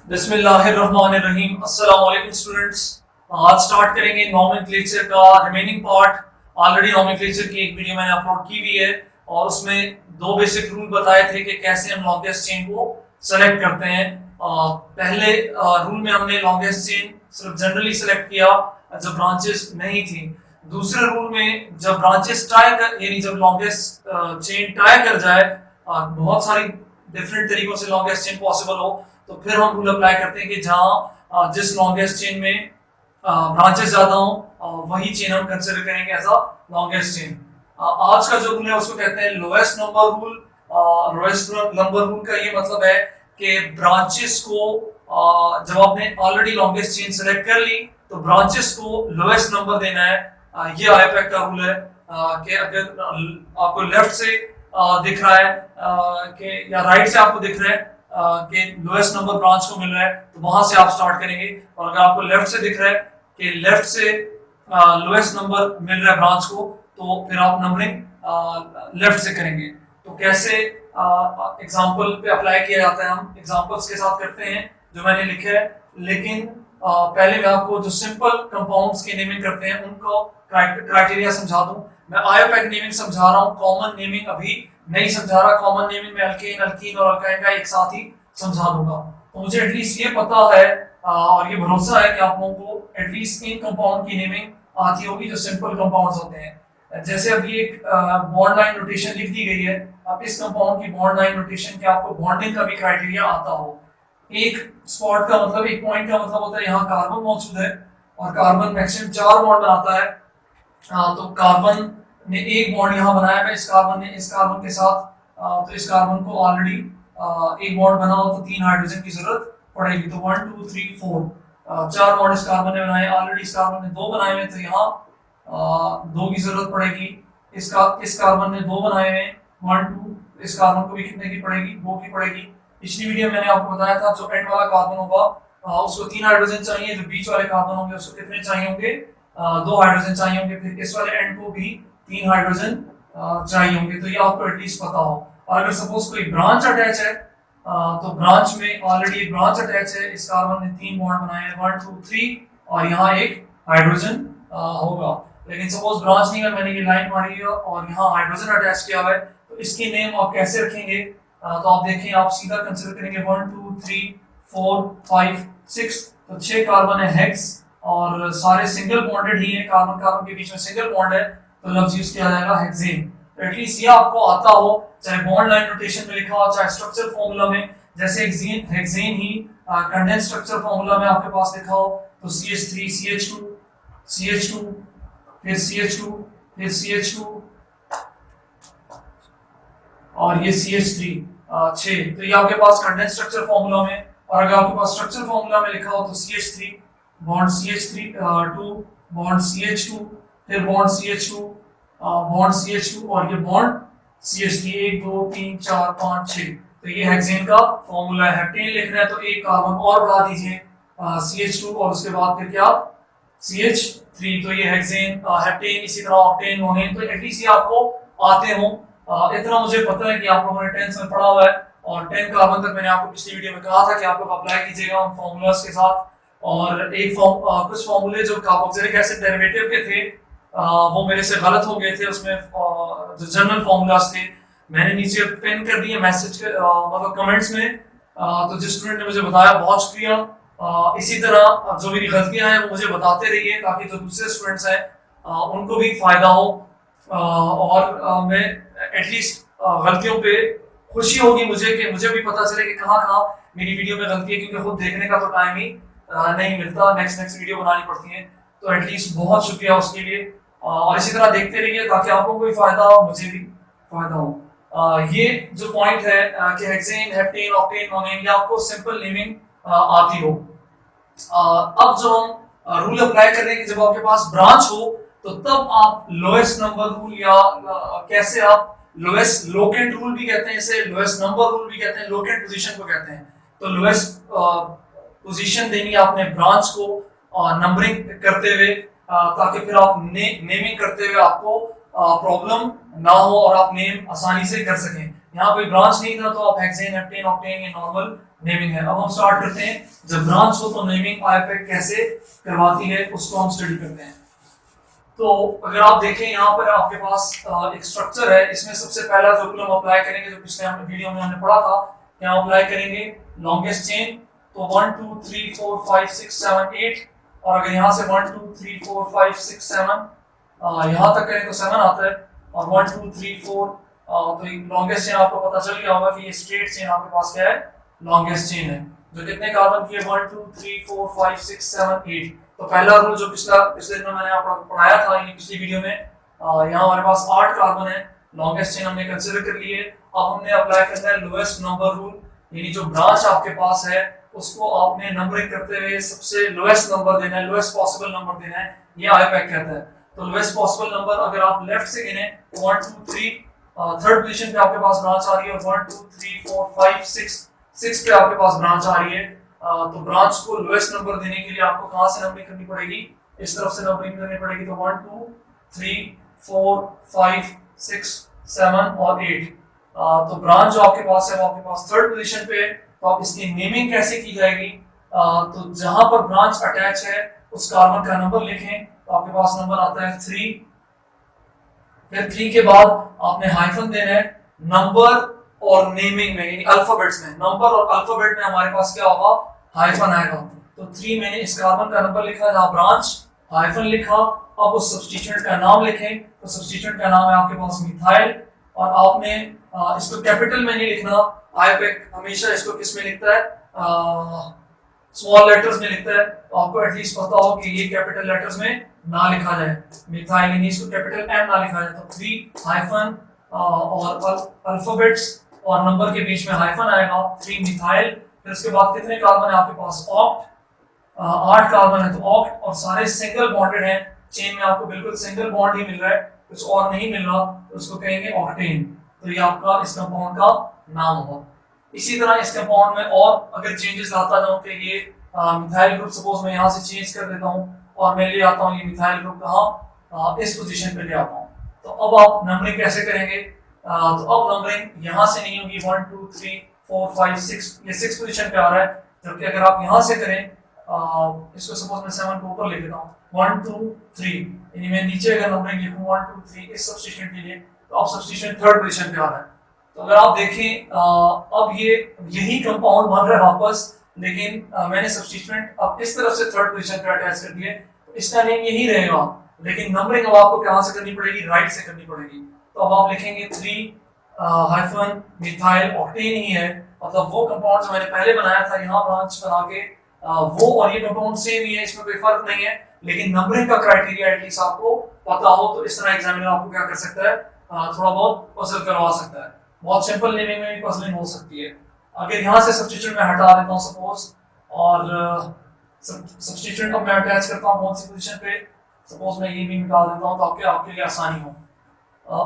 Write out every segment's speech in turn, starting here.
बिस्मिल्लाहिर्रहमानिर्रहीम। अस्सलाम वालेकुम स्टूडेंट्स। आज स्टार्ट करेंगे नॉमेनक्लेचर का रिमेनिंग पार्ट। ऑलरेडी नॉमेनक्लेचर की एक वीडियो मैंने अपलोड की हुई है और उसमें दो बेसिक रूल बताए थे कि कैसे हम लॉन्गेस्ट चेन को सेलेक्ट करते हैं। पहले रूल में हमने लॉन्गेस्ट चेन सिर्फ जनरली सेलेक्ट किया जब ब्रांचेस नहीं थी। दूसरे रूल में जब ब्रांचेस टाई कर यानी जब लॉन्गेस्ट चेन टाई कर जाए, बहुत सारी डिफरेंट तरीकों से लॉन्गेस्ट चेन पॉसिबल हो, तो फिर हम रूल अप्लाई करते हैं कि जहां जिस लॉन्गेस्ट चेन में ब्रांचेस ज्यादा हो वही चेन हम कंसिडर करेंगे एज अ लॉन्गेस्ट चेन। आज का जो रूल है उसको कहते हैं lowest number rule. Lowest number rule का ये मतलब है कि ब्रांचेस को जब आपने ऑलरेडी लॉन्गेस्ट चेन सेलेक्ट कर ली तो ब्रांचेस को लोएस्ट नंबर देना है। ये आईपैक का रूल है कि अगर आपको लेफ्ट से दिख रहा है कि या राइट से आपको दिख रहा है कि लोएस्ट नंबर ब्रांच को मिल रहा है तो वहां से आप स्टार्ट करेंगे, और अगर आपको लेफ्ट से दिख रहा है कि लेफ्ट से लोएस्ट नंबर मिल रहा है ब्रांच को तो फिर आप नंबरिंग लेफ्ट से करेंगे। तो कैसे एग्जांपल पे अप्लाई किया जाता है हम एग्जांपल्स के साथ करते हैं जो मैंने लिखे है। लेकिन पहले मैं आपको जो सिंपल कंपाउंड्स की नेमिंग करते हैं उनको क्राइटेरिया समझा दूं। मैं आयोपैक नेमिंग समझा रहा हूँ, कॉमन नेमिंग अभी नहीं समझा रहा। कॉमन नेमिंग में अल्केन अल्कीन और अल्काइन का एक साथ ही समझा दूंगा। तो मुझे एटलीस्ट ये पता है और ये भरोसा है कि आप लोगों को एटलीस्ट इन कंपाउंड की नेमिंग आती होगी जो सिंपल कंपाउंड्स होते हैं। जैसे अभी एक बॉन्ड लाइन नोटेशन लिख दी गई है, अब इस कंपाउंड की बॉन्ड लाइन नोटेशन के आपको बॉन्डिंग का भी क्राइटेरिया आता हो। एक स्पॉट का मतलब एक पॉइंट का मतलब होता है यहाँ कार्बन मौजूद है और कार्बन मैक्सिमम 4 बॉन्ड बनाता है। तो कार्बन ने एक बॉन्ड यहाँ बनाया है, इस कार्बन ने इस कार्बन के साथ, तो इस कार्बन को ऑलरेडी एक बॉन्ड बना हो तो 3 हाइड्रोजन की जरूरत पड़ेगी। तो 1 2 3 4 4 बॉन्ड इस कार्बन ने बनाए, ऑलरेडी इस कार्बन ने 2 बनाए हुए तो यहाँ 2 की जरूरत पड़ेगी। इस कार्बन ने 2 बनाए हुए 1 2, इस कार्बन को भी कितने की पड़ेगी 2 की पड़ेगी। पिछली वीडियो में मैंने आपको बताया था जो एंड वाला कार्बन होगा उसको 3 हाइड्रोजन चाहिए, जो बीच वाले कार्बन होंगे उसको कितने चाहिए होंगे 2 हाइड्रोजन चाहिए होंगे। फिर इस वाले एंड को भी 3 हाइड्रोजन चाहिए होंगे। तो ये आपको एटलीस्ट पता हो। और अगर सपोज कोई ब्रांच अटैच है तो ब्रांच में ऑलरेडी एक ब्रांच अटैच है, इस कार्बन ने 3 बॉन्ड बनाए हैं 1 2 3 और यहाँ एक हाइड्रोजन होगा। लेकिन सपोज ब्रांच नहीं है, मैंने ये लाइन मारी है और यहाँ हाइड्रोजन अटैच किया हुआ है, तो इसकी नेम आप कैसे रखेंगे? तो आप देखें, आप सीधा कंसीडर करेंगे 1 2 3 4 5 6, तो 6 कार्बन है हेक्स और सारे सिंगल बॉन्डेड ही है, कार्बन कार्बन के बीच में सिंगल बॉन्ड है तो लफ्ज यूज किया जाएगा हेक्सेन। तो एटलीस्ट ये आपको आता हो, चाहे बॉन्ड लाइन नोटेशन में लिखा हो चाहे स्ट्रक्चर फार्मूला में, जैसे हेक्सेन ही कंडेंस स्ट्रक्चर फार्मूला में आपके पास लिखा हो तो CH3 CH2 फिर CH2 फिर CH2 और ये CH3 6, तो ये आपके पास कंडेंस स्ट्रक्चर फार्मूला में। और अगर आपके पास स्ट्रक्चर फार्मूला में लिखा हो तो CH3 bond CH3 2 bond CH2 फिर बॉन्ड CH2 बॉन्ड CH2 और ये बॉन्ड CH3 1 2 3 4 5 6, तो ये हेक्सेन का फार्मूला है। हेप्टेन लिखना है तो एक कार्बन और बढ़ा दीजिए CH2 और उसके बाद फिर क्या CH3, तो ये हेक्सेन हेप्टेन, इसी तरह ऑक्टेन मोनेन। तो एटलीस्ट ये आपको आते हो। इतना मुझे पता है कि आप लोगों ने 10th में पढ़ा हुआ है और 10 कार्बन तक मैंने आपको पिछली वीडियो में कहा था कि आप लोग अप्लाई कीजिएगा उन फार्मूलास के साथ। और एक कुछ फार्मूले जो कार्बोक्सिलिक एसिड डेरिवेटिव के थे वो मेरे से गलत हो गए थे, उसमें जो जनरल फार्मूलास थे मैंने नीचे पिन कर दिए मैसेज के मतलब कमेंट्स में। तो जिस स्टूडेंट ने मुझे बताया बहुत शुक्रिया। इसी तरह जो मेरी गलतियां हैं वो मुझे बताते रहिए ताकि जो दूसरे स्टूडेंट्स हैं उनको भी फायदा हो और मैं एटलीस्ट गलतियों पे खुशी होगी मुझे कि मुझे भी पता चले कि कहाँ कहाँ मेरी वीडियो में गलती है, क्योंकि खुद देखने का तो टाइम ही नहीं मिलता, नेक्स्ट वीडियो बनानी पड़ती है। तो एटलीस्ट बहुत शुक्रिया उसके लिए और इसी तरह देखते रहिए ताकि आपको कोई फायदा हो मुझे भी फायदा हो। ये जो पॉइंट है कि हेक्सेन हेप्टेन ऑक्टेन मोनेन, ये आपको सिंपल नेमिंग आती हो। अब जो हम रूल अप्लाई कर रहे हैं कि जब आपके पास ब्रांच हो तो तब आप लोएस्ट नंबर रूल या कैसे आप लोएस्ट लोकेंट रूल भी कहते हैं, इसे लोएस्ट नंबर रूल भी कहते हैं, लोकेंट पोजीशन को कहते हैं। तो लोएस्ट पोजीशन देनी है आपने ब्रांच को नंबरिंग करते हुए ताकि फिर आप नेमिंग करते हुए आपको प्रॉब्लम ना हो और आप नेम आसानी से कर सकें। यहाँ कोई ब्रांच नहीं था, तो आप हेक्सेन, हेप्टेन, ऑक्टेन ये नॉर्मल नेमिंग है। अब हम स्टार्ट करते हैं, जब ब्रांच हो तो नेमिंग IUPAC कैसे करवाती है उसको हम स्टडी करते हैं। तो अगर आप देखें यहाँ पर आपके पास एक स्ट्रक्चर है, इसमें सबसे पहला जो रूल हम अप्लाई करेंगे, जो पिछले वीडियो में हमने पढ़ा था, यहाँ अप्लाई करेंगे लॉन्गेस्ट चेन। तो 1 2 3 4 5 6 7 8, और अगर यहाँ से 1 2 3 4 5 6 7 यहाँ तक करें तो 7 आता है, और 1 2 3 4 तो लॉन्गेस्ट चेन आपको पता चल गया होगा कि ये स्ट्रेट चेन आपके पास क्या है, लॉन्गेस्ट चेन है, जो कितने कार्बन की है, 1 2 3 4 5 6 7 8। तो पहला रूल जो पिछले दिन मैंने आपको पढ़ाया था, ये पिछली वीडियो में, यहाँ हमारे पास 8 कार्बन है, लॉन्गेस्ट चेन हमने कंसीडर कर लिए। अब हमने अप्लाई करना है लोएस्ट नंबर रूल, यानी जो ब्रांच आपके पास है उसको आपने नंबरिंग करते हुए सबसे लोएस्ट नंबर देना है, लोएस्ट पॉसिबल नंबर देना है, ये IUPAC कहता है। तो लोएस्ट पॉसिबल नंबर अगर आप लेफ्ट से गिने तो 1 2 3, थर्ड पोजीशन पे आपके पास ब्रांच आ रही है, और 1 2 3 4 5 6 पे आपके पास ब्रांच आ रही है। तो ब्रांच को लोएस्ट नंबर देने के लिए आपको कहां से नंबरिंग करनी पड़ेगी, इस तरफ से नंबरिंग करनी पड़ेगी। तो 1 2 3 4 5 6 7 और 8। तो ब्रांच जो आपके पास है वो आपके पास थर्ड पोजीशन पे है। तो आप इसकी नेमिंग कैसे की जाएगी, तो जहां पर ब्रांच अटैच है उस कार्बन का नंबर लिखें, तो आपके पास नंबर आता है 3। फिर 3 के बाद आपने हाइफन देना है नंबर और नेमिंग में, यानी अल्फाबेट्स में, नंबर और अल्फाबेट में हमारे पास क्या होगा, हाइफन आएगा। तो 3 मैंने इस कार्बन का नंबर लिखा, जहां ब्रांच हाइफन लिखा। अब उस सब्स्टिट्यूएंट का नाम लिखें, तो सब्स्टिट्यूएंट का नाम है आपके पास मिथाइल, और आपने इसको कैपिटल में नहीं लिखना, IUPAC हमेशा इसको किस में लिखता है, स्मॉल लेटर्स में लिखता है। तो आपको एटलीस्ट पता हो कि ये कैपिटल लेटर्स में ना लिखा जाए, मिथाइल यानी इसको कैपिटल M ना लिखा जाए। तो 3 हाइफन और अल्फाबेट्स और नंबर के बीच में हाइफन आएगा, 3 मिथाइल। फिर उसके बाद कितने कार्बन है आपके पास, ऑक्ट, 8 कार्बन है, तो ऑक्ट, और सारे सिंगल बॉन्डेड हैं, चेन में आपको बिल्कुल सिंगल बॉन्ड ही मिल रहा है, कुछ और नहीं मिल रहा, तो उसको कहेंगे ऑक्टेन। तो ये आपका इस कंपाउंड का नाम होगा। इसी तरह इस कंपाउंड में और अगर चेंजेस लाता जाऊं कि ये मिथाइल ग्रुप, सपोज मैं यहाँ से चेंज कर देता हूँ और मैं ले आता हूँ ये मिथाइल ग्रुप कहाँ, इस पोजीशन पे ले आता हूँ। तो अब आप नंबरिंग कैसे करेंगे, तो अब नंबरिंग यहाँ से नहीं होगी, 1 2 3 4 5 6, ये 6 पोजीशन पे आ रहा है, जबकि अगर आप यहाँ से करें, इसको सपोज मैं 7 को ऊपर ले लेता हूँ, 1 2 3, यानी मैं नीचे अगर नंबरिंग लिखूँ 1 2 3 इस सब्स्टिट्यूएंट के लिए, तो अब सब्स्टिट्यूएंट थर्ड पोजीशन पे आ रहा है। तो अगर आप देखें अब ये यही कंपाउंड बन रहा है वापस, लेकिन मैंने सब्स्टिट्यूएंट अब इस तरफ से थर्ड पोजीशन पे अटैच कर दिए, तो इसका नेम यही रहेगा, लेकिन नंबरिंग अब आपको कहां से करनी पड़ेगी, राइट से करनी पड़ेगी। तो अब आप लिखेंगे 3 हाइफन मिथाइल ऑक्टेन ही है, मतलब वो कंपाउंड जो मैंने पहले बनाया था यहाँ ब्रांच बना के, वो और ये कंपाउंड सेम ही है, इसमें कोई फर्क नहीं है, लेकिन नंबरिंग का क्राइटेरिया एटलीस्ट आपको पता हो, तो इस तरह एग्जामिनर आपको क्या कर सकता है, थोड़ा बहुत पजल करवा सकता है। बहुत सिंपल नेमिंग में भी पजलिंग हो सकती है। अगर यहाँ से सब्स्टिट्यूएंट मैं हटा देता हूँ सपोज, और सब्स्टिट्यूएंट अब मैं अटैच करता हूँ कौन सी पोजीशन पे, सपोज मैं ये भी मिटा देता हूँ, तो आपके लिए आसानी हो।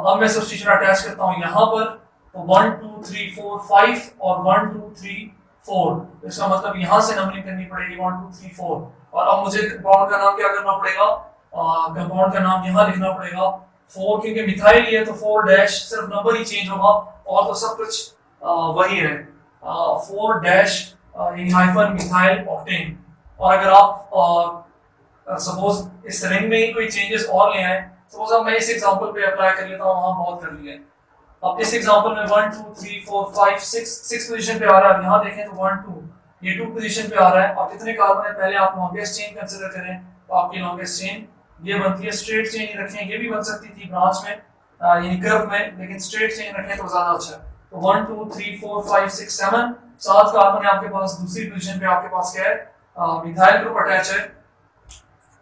अब मैं सब्स्टिट्यूएंट अटैच करता हूँ यहाँ पर, तो 1 2 3 4 5 और 1 2 3 4, तो इसका मतलब यहाँ से नंबरिंग करनी पड़ेगी 1 2 3 4। और अब मुझे कंपाउंड का नाम क्या करना पड़ेगा, कंपाउंड का नाम यहाँ लिखना पड़ेगा 4, क्योंकि मिथाइल ये तो 4 डैश, सिर्फ नंबर ही चेंज होगा और तो सब कुछ वही है, 4 डैश यानी हाइफन मिथाइल ऑक्टेन। और अगर आप सपोज इस रिंग में ही कोई चेंजेस और ले आए, सपोज अब मैं इस एग्जांपल पे अप्लाई कर लेता हूँ, वहां बहुत कर लिया है। अब इस एग्जांपल में 1 2 3 4 5 6 पोजीशन पे आ रहा है, यहाँ देखें तो 1 2 ये 2 पोजीशन पे आ रहा है। और कितने कार्बन है, पहले आप लॉन्गेस्ट चेन कंसीडर करें, तो आपकी लॉन्गेस्ट चेन ये बनती है, स्ट्रेट चेन ही रखें, ये भी बन सकती थी ब्रांच में यानी कर्व में, लेकिन स्ट्रेट चेन रखें तो ज्यादा अच्छा है। तो 1 2 3 4 5 6 7 7 कार्बन है आपके पास, दूसरी पोजीशन पे आपके पास क्या है, मिथाइल ग्रुप अटैच है।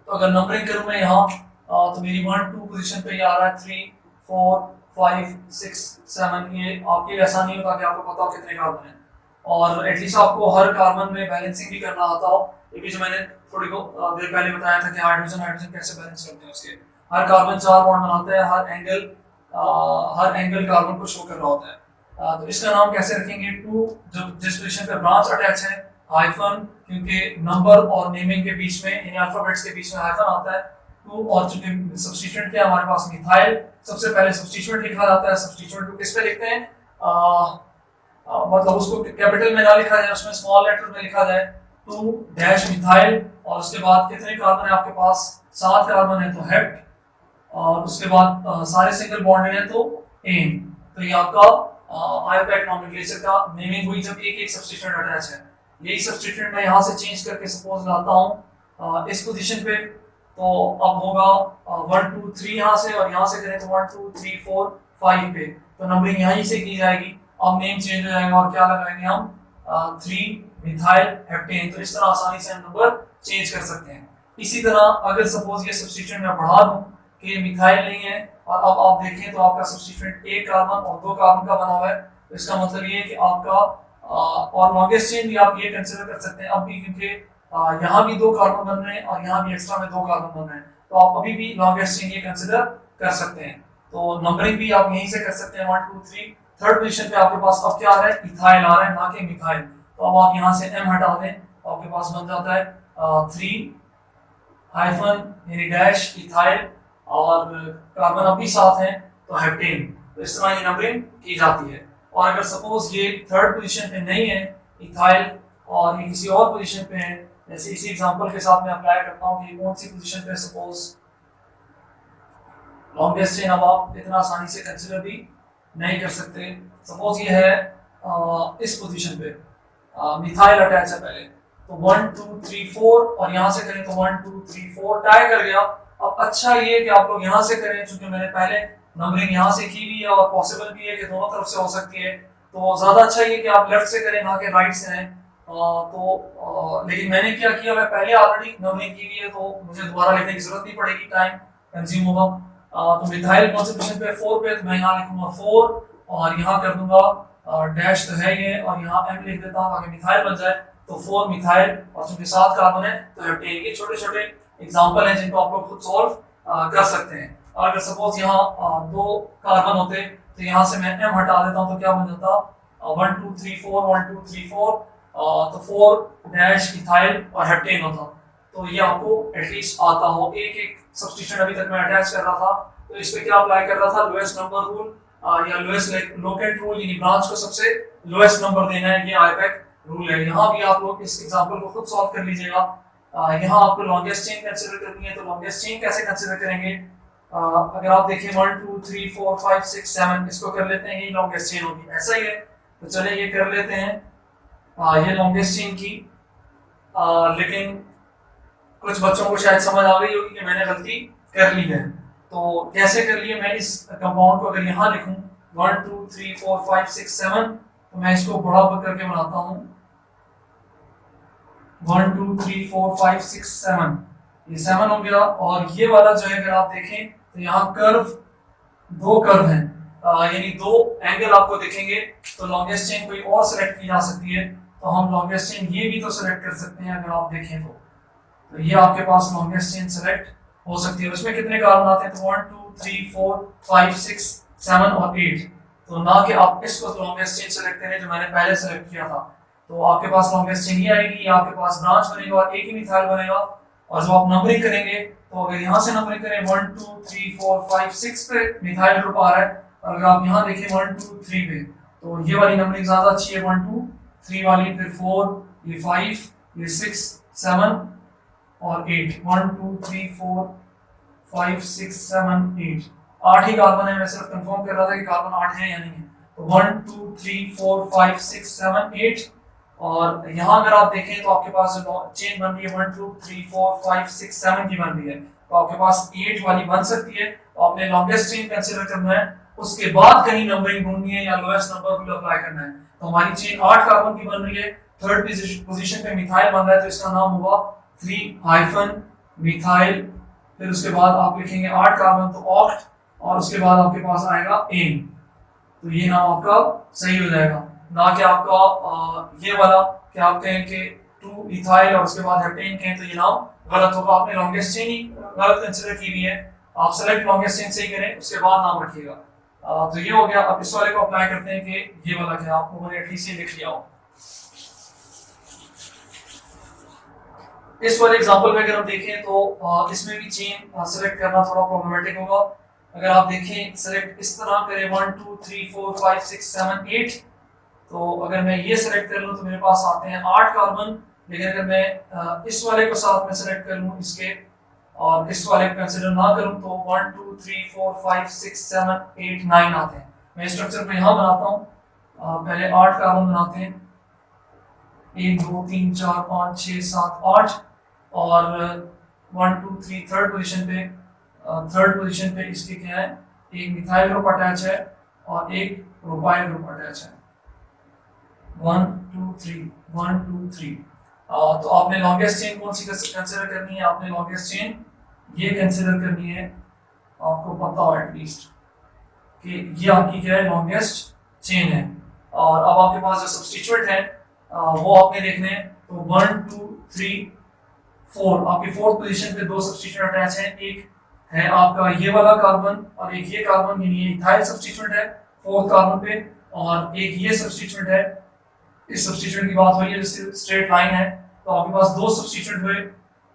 तो अगर नंबरिंग करूं मैं यहाँ, तो मेरी 1 2 पोजीशन पे आ रहा है, 3 4 5 6 7, ये आपके लिए आसानी होता कि आपको पता हो कितने कार्बन है, और एटलीस्ट आपको हर कार्बन में बैलेंसिंग भी करना आता हो। ये भी जो मैंने थोड़ी को देर पहले बताया था कि हाइड्रोजन कैसे बैलेंस करते हैं, उसके हर कार्बन 4 बॉन्ड बनाता है, हर एंगल कार्बन को शो कर रहा होता है। तो इसका नाम कैसे रखेंगे, 2 जो जिस पोजीशन पे ब्रांच अटैच है, हाइफन, क्योंकि नंबर और नेमिंग के बीच में यानी अल्फाबेट्स के बीच में हाइफन आता है, 2, और चूंकि सब्स्टिट्यूएंट क्या हमारे पास मिथाइल, सबसे पहले सब्स्टिट्यूएंट लिखा जाता है, सब्स्टिट्यूएंट को किस पे लिखते हैं, मतलब उसको कैपिटल में ना लिखा जाए, उसमें स्मॉल लेटर में लिखा जाए 2 डैश मिथाइल, और उसके बाद कितने कार्बन है आपके पास, 7 कार्बन है तो हेप्ट, और उसके बाद सारे सिंगल बॉन्डेड है तो एन। तो ये आपका आईयूपैक नॉमेनक्लेचर का नेमिंग हुई जब एक एक सब्स्टिट्यूएंट अटैच है। यही सब्स्टिट्यूएंट मैं यहाँ से चेंज करके सपोज लाता हूँ इस पोजीशन पे, तो अब होगा 1 2 3 यहाँ से, और यहाँ से करें तो 1 2 3 4 5 पे, तो नंबरिंग यहीं से की जाएगी। अब नेम चेंज हो जाएगा और क्या लगाएंगे हम 3 मिथाइल हेप्टेन। तो इस तरह आसानी से हम नंबर चेंज कर सकते हैं। इसी तरह अगर सपोज ये सब्स्टिट्यूएंट मैं बढ़ा दूं कि ये मिथाइल नहीं है, और अब आप देखें तो आपका सब्स्टिट्यूएंट 1 कार्बन और 2 कार्बन का बना हुआ है, तो इसका मतलब ये है कि आपका और लॉन्गेस्ट चेन भी आप ये कंसीडर कर सकते हैं अब भी, क्योंकि यहाँ भी 2 कार्बन बन रहे हैं और यहाँ भी एक्स्ट्रा में 2 कार्बन बन रहे हैं, तो आप अभी भी लॉन्गेस्ट चेन ये कंसीडर कर सकते हैं। तो नंबरिंग भी आप यहीं से कर सकते हैं 1 2 3। थर्ड पोजीशन पे आपके पास अब क्या आ रहा है, इथाइल आ रहा है, ना कि मिथाइल। तो अब आप यहाँ से m हटा दें तो आपके पास बन जाता है 3 हाइफन यानी डैश इथाइल, और कार्बन अब भी साथ हैं तो हेप्टेन। तो इस तरह ये नंबरिंग की जाती है। और अगर सपोज ये थर्ड पोजीशन पे नहीं है इथाइल और ये किसी और पोजीशन पे है, जैसे इसी एग्जांपल के साथ मैं अप्लाई करता हूँ कि कौन सी पोजीशन पे, सपोज लॉन्गेस्ट चेन अब आप इतना आसानी से कंसीडर भी नहीं कर सकते। सपोज ये है इस पोजीशन पे मिथाइल अटैच है पहले, तो 1 2 3 4, और यहाँ से करें तो 1 2 3 4 टाई कर गया। अब अच्छा ये कि आप लोग यहाँ से करें, क्योंकि मैंने पहले नंबरिंग यहाँ से की हुई है और पॉसिबल भी है कि दोनों तरफ से हो सकती है, तो ज्यादा अच्छा ये कि आप लेफ्ट से करें ना कि राइट से हैं। लेकिन मैंने क्या किया, मैं पहले ऑलरेडी नंबरिंग की हुई है तो मुझे दोबारा लिखने की जरूरत नहीं पड़ेगी, टाइम कंज्यूम होगा। तो मिथाइल कॉन्सेंट्रेशन पे 4 पे, तो मैं यहाँ लिखूंगा 4 और यहाँ कर दूंगा डैश तो है ये, और यहाँ m लिख देता हूँ ताकि मिथाइल बन जाए, तो 4 मिथाइल, और चूंकि 7 कार्बन है तो हेप्टेन। ये छोटे छोटे एग्जांपल हैं जिनको आप लोग खुद सॉल्व कर सकते हैं। और अगर सपोज यहाँ 2 कार्बन होते तो यहाँ से मैं m हटा देता हूँ तो क्या बन जाता 1 2 3 4 1 2 3 4, तो 4 डैश इथाइल और हेप्टेन होता। तो ये आपको एटलीस्ट आता हो। एक एक सब्स्टिट्यूएंट अभी तक मैं अटैच कर रहा था, तो इस पे क्या अप्लाई कर रहा था, लोएस्ट नंबर रूल या लोएस्ट लोकेट रूल, यानी ब्रांच को सबसे लोएस्ट नंबर देना है, ये आईपैक रूल है। यहाँ भी आप लोग इस एग्जांपल को खुद सॉल्व कर लीजिएगा। यहाँ आपको लॉन्गेस्ट चेन कंसीडर करनी है, तो लॉन्गेस्ट चेन कैसे कंसीडर करेंगे, अगर आप देखिए 1 2 3 4 5 6 7 इसको कर लेते हैं, ये लॉन्गेस्ट चेन होगी, ऐसा ही है। तो चले ये कर लेते हैं ये लॉन्गेस्ट चेन की, लेकिन कुछ बच्चों को शायद समझ आ गई होगी कि मैंने गलती कर ली है। तो कैसे कर लिए, मैं इस कंपाउंड को अगर यहाँ लिखूं 1 2 3 4 5 6 7, तो मैं इसको बड़ा करके बनाता हूँ 1 2 3 4 5 6 7, ये 7 हो गया। और ये वाला जो है अगर आप देखें तो यहाँ कर्व, 2 कर्व हैं, यानी 2 एंगल आपको दिखेंगे, तो लॉन्गेस्ट चेन कोई और सेलेक्ट की जा सकती है, तो हम लॉन्गेस्ट चेन ये भी तो सेलेक्ट कर सकते हैं अगर आप देखें तो ये आपके पास लॉन्गेस्ट चेन सेलेक्ट हो सकती है। उसमें कितने कार्बन आते हैं, तो 1 2 3 4 5 6 7 और 8, तो ना कि आप इसको लॉन्गेस्ट चेन सेलेक्ट करें जो मैंने पहले सेलेक्ट किया था, तो आपके पास लॉन्गेस्ट चेन ये आएगी, आपके पास ब्रांच बनेगा और एक ही मिथाइल बनेगा। और जब आप नंबरिंग करेंगे तो अगर यहाँ से नंबरिंग करें 1 2 3 4 5 6 पे मिथाइल ग्रुप आ रहा है, और अगर आप यहाँ देखें 1 2 3 पे, तो ये वाली नंबरिंग ज्यादा अच्छी है 1 2 3 वाली, फिर 4, ये 5, ये 6 7 और 8, 1 2 3 4 5 6 7 8, 8 ही कार्बन है। मैं सिर्फ कंफर्म कर रहा था कि कार्बन 8 है या नहीं है। तो 1 2 3 4 5 6 7 8, और यहाँ अगर आप देखें तो आपके पास जो चेन बन रही है 1 2 3 4 5 6 7 की बन रही है, तो आपके पास 8 वाली बन सकती है। तो आपने लॉन्गेस्ट चेन कंसीडर करना है, उसके बाद कहीं नंबरिंग ढूंढनी है या लोएस्ट नंबर रूल अप्लाई करना है। तो हमारी चेन 8 कार्बन की बन रही है, थर्ड पोजीशन पे मिथाइल बन रहा है, तो इसका नाम होगा 3 हाइफन मिथाइल, फिर उसके बाद आप लिखेंगे 8 कार्बन तो ऑक्ट, और उसके बाद आपके पास आएगा एन, तो ये नाम आपका सही हो जाएगा। ना कि आपका ये वाला कि आप कहें कि 2 इथाइल और उसके बाद हेप्टेन कहें, तो ये नाम गलत होगा। आपने लॉन्गेस्ट चेन ही गलत कंसीडर की हुई है, आप सेलेक्ट लॉन्गेस्ट चेन से ही करें, उसके बाद नाम रखिएगा। तो ये हो गया। अब इस वाले को अप्लाई करते हैं कि ये वाला क्या आप लोगों ने एटलीस्ट ये लिख लिया हो। इस वाले एग्जांपल में अगर हम देखें तो इसमें भी चेन सेलेक्ट करना थोड़ा प्रॉब्लमेटिक होगा। अगर आप देखें सेलेक्ट इस तरह करें 1 2 3 4 5 6 7 8, तो अगर मैं ये सेलेक्ट कर लूँ तो मेरे पास आते हैं 8 कार्बन। लेकिन अगर मैं इस वाले को साथ में सेलेक्ट कर लूँ इसके और इस वाले को कंसिडर ना करूँ तो 1 2 3 4 5 6 7 8 9 आते हैं। मैं स्ट्रक्चर को यहाँ बनाता हूँ। पहले 8 कार्बन बनाते हैं, 1 2 3 4 5 6 7 8, और 1 2 3 थर्ड पोजीशन पे इसके क्या है, एक मिथाइल ग्रुप अटैच है और एक प्रोपाइल ग्रुप अटैच है। 1 2 3 1 2 3। तो आपने लॉन्गेस्ट चेन कौन सी कंसिडर करनी है? आपने लॉन्गेस्ट चेन ये कंसिडर करनी है, आपको पता हो एटलीस्ट कि ये आपकी क्या है, लॉन्गेस्ट चेन है। और अब आपके पास जो सब्स्टिट्यूएंट है वो आपने देखने हैं। तो 1 2 3 4 आपकी फोर्थ पोजीशन पे दो सब्स्टिट्यूएंट अटैच हैं। एक है आपका ये वाला कार्बन और एक ये कार्बन, यानी ये इथाइल सब्स्टिट्यूएंट है फोर्थ कार्बन पे, और एक ये सब्स्टिट्यूएंट है। इस सब्स्टिट्यूएंट की बात हुई है जैसे स्ट्रेट लाइन है, तो आपके पास दो सब्स्टिट्यूएंट हुए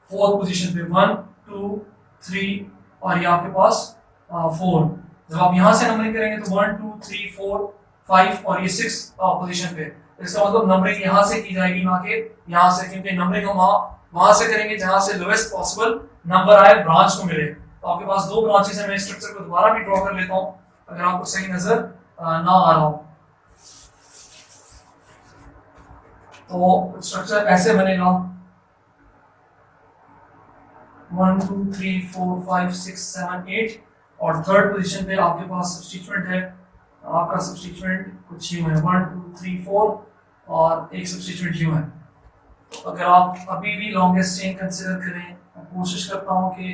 फोर्थ पोजीशन पे, 1 2 3 और ये आपके पास 4। जब आप यहाँ से नंबरिंग करेंगे तो 1 2 3 4 5 और ये 6 पोजीशन पे, इसका मतलब नंबरिंग यहाँ से की जाएगी ना कि यहाँ से, क्योंकि नंबरिंग हम वहां से करेंगे जहां से लोएस्ट पॉसिबल नंबर आए ब्रांच को मिले। तो आपके पास दो ब्रांचेस हैं। मैं स्ट्रक्चर को दोबारा भी ड्रॉ कर लेता हूं अगर आपको सही नजर ना आ रहा हो। तो स्ट्रक्चर ऐसे बनेगा 1 2 3 4 5 6 7 8, और थर्ड पोजीशन पे आपके पास सब्स्टिट्यूएंट है। आपका सब्स्टिट्यूएंट कुछ यूं है 1 2 3 4 और एक सब्स्टिट्यूएंट यूं है। तो अगर आप अभी भी लॉन्गेस्ट चेन कंसिडर करें, मैं कोशिश करता हूं कि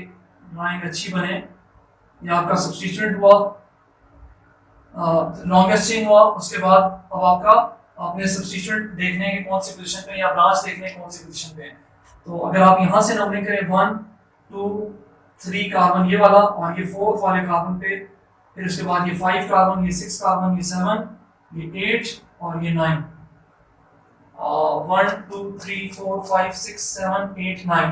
लाइन अच्छी बने। ये आपका सब्स्टिट्यूएंट हुआ, लॉन्गेस्ट चेन हुआ। उसके बाद अब आपका आपने सब्स्टिट्यूएंट देखने के कौन सी पोजीशन पे या ब्रांच देखने कौन सी पोजीशन पे है। तो अगर आप यहां से नंबरिंग करें 1 2 3 कार्बन ये वाला और ये फोर्थ वाले कार्बन पे, फिर उसके बाद ये 5 कार्बन, ये 6 कार्बन, ये 7, ये 8 और ये 9। 1 2 3 4 5 6 7 8 9,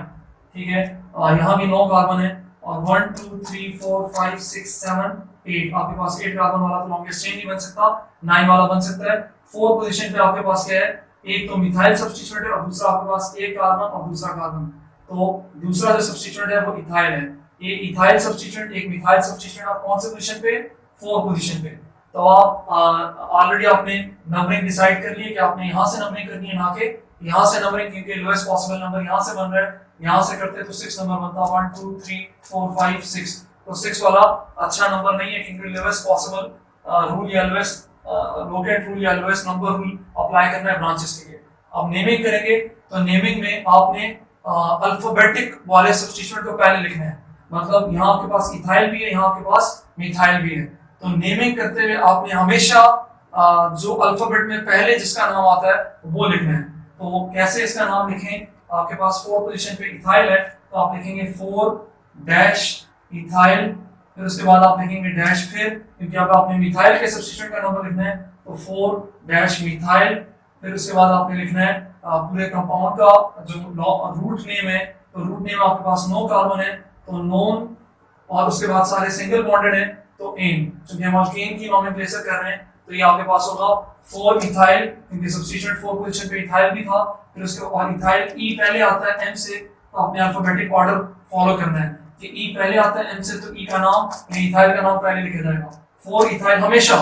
ठीक है। यहाँ भी 9 कार्बन है, और 1 2 3 4 5 6 7 8 आपके पास 8 कार्बन वाला तो लॉन्गेस्ट चेन नहीं बन सकता, 9 वाला बन सकता है। फोर्थ पोजीशन पे आपके पास क्या है, एक तो मिथाइल सब्स्टिट्यूएंट है और दूसरा आपके पास एक कार्बन और दूसरा कार्बन। तो दूसरा जो सब्स्टिट्यूएंट है वो इथाइल है। ये इथाइल सब्स्टिट्यूएंट, एक मिथाइल सब्स्टिट्यूएंट, आप कौन से पोजीशन पे? फोर्थ पोजीशन पे। तो आप ऑलरेडी आपने नंबरिंग डिसाइड कर ली है कि आपने यहाँ से नंबरिंग करनी है ना कि यहाँ से नंबरिंग, क्योंकि लोएस्ट पॉसिबल नंबर यहाँ से बन रहा है। यहाँ से करते तो 6 नंबर बनता, 1 2 3 4 5 6। तो 6 वाला अच्छा नंबर नहीं है, क्योंकि लोएस्ट पॉसिबल रूल या लोएस्ट लोकेट रूल या लोएस्ट नंबर रूल अप्लाई करना है ब्रांचेस के लिए। अब नेमिंग करेंगे तो नेमिंग में आपने अल्फाबेटिक वाले सब्स्टिट्यूएंट को पहले लिखना है। मतलब यहाँ आपके पास इथाइल भी है, यहाँ आपके पास मिथाइल भी है। तो नेमिंग करते हुए आपने हमेशा जो अल्फाबेट में पहले जिसका नाम आता है वो लिखना है। तो कैसे इसका नाम लिखें? आपके पास फोर्थ पोजीशन पे इथाइल है, तो आप लिखेंगे 4 डैश इथाइल, फिर उसके बाद आप लिखेंगे डैश, फिर क्योंकि अब आपने मिथाइल के सब्स्टिट्यूएंट का नंबर लिखना है तो 4 डैश मिथाइल, फिर उसके बाद आपने लिखना है पूरे कंपाउंड का जो रूट नेम है। तो रूट नेम आपके पास 9 कार्बन है तो नोन, और उसके बाद सारे सिंगल बॉन्डेड है तो एन। क्योंकि हम अल्केन की नोमेनक्लेचर कर रहे हैं तो ये आपके पास होगा 4 इथाइल, क्योंकि सब्स्टिट्यूएंट 4 पोजीशन पे इथाइल भी था। फिर उसके और इथाइल ई पहले आता है एम से, तो आपने अल्फाबेटिक ऑर्डर फॉलो करना है कि ई पहले आता है एम से, तो ई का नाम इथाइल का नाम पहले लिखा जाएगा। 4 इथाइल, हमेशा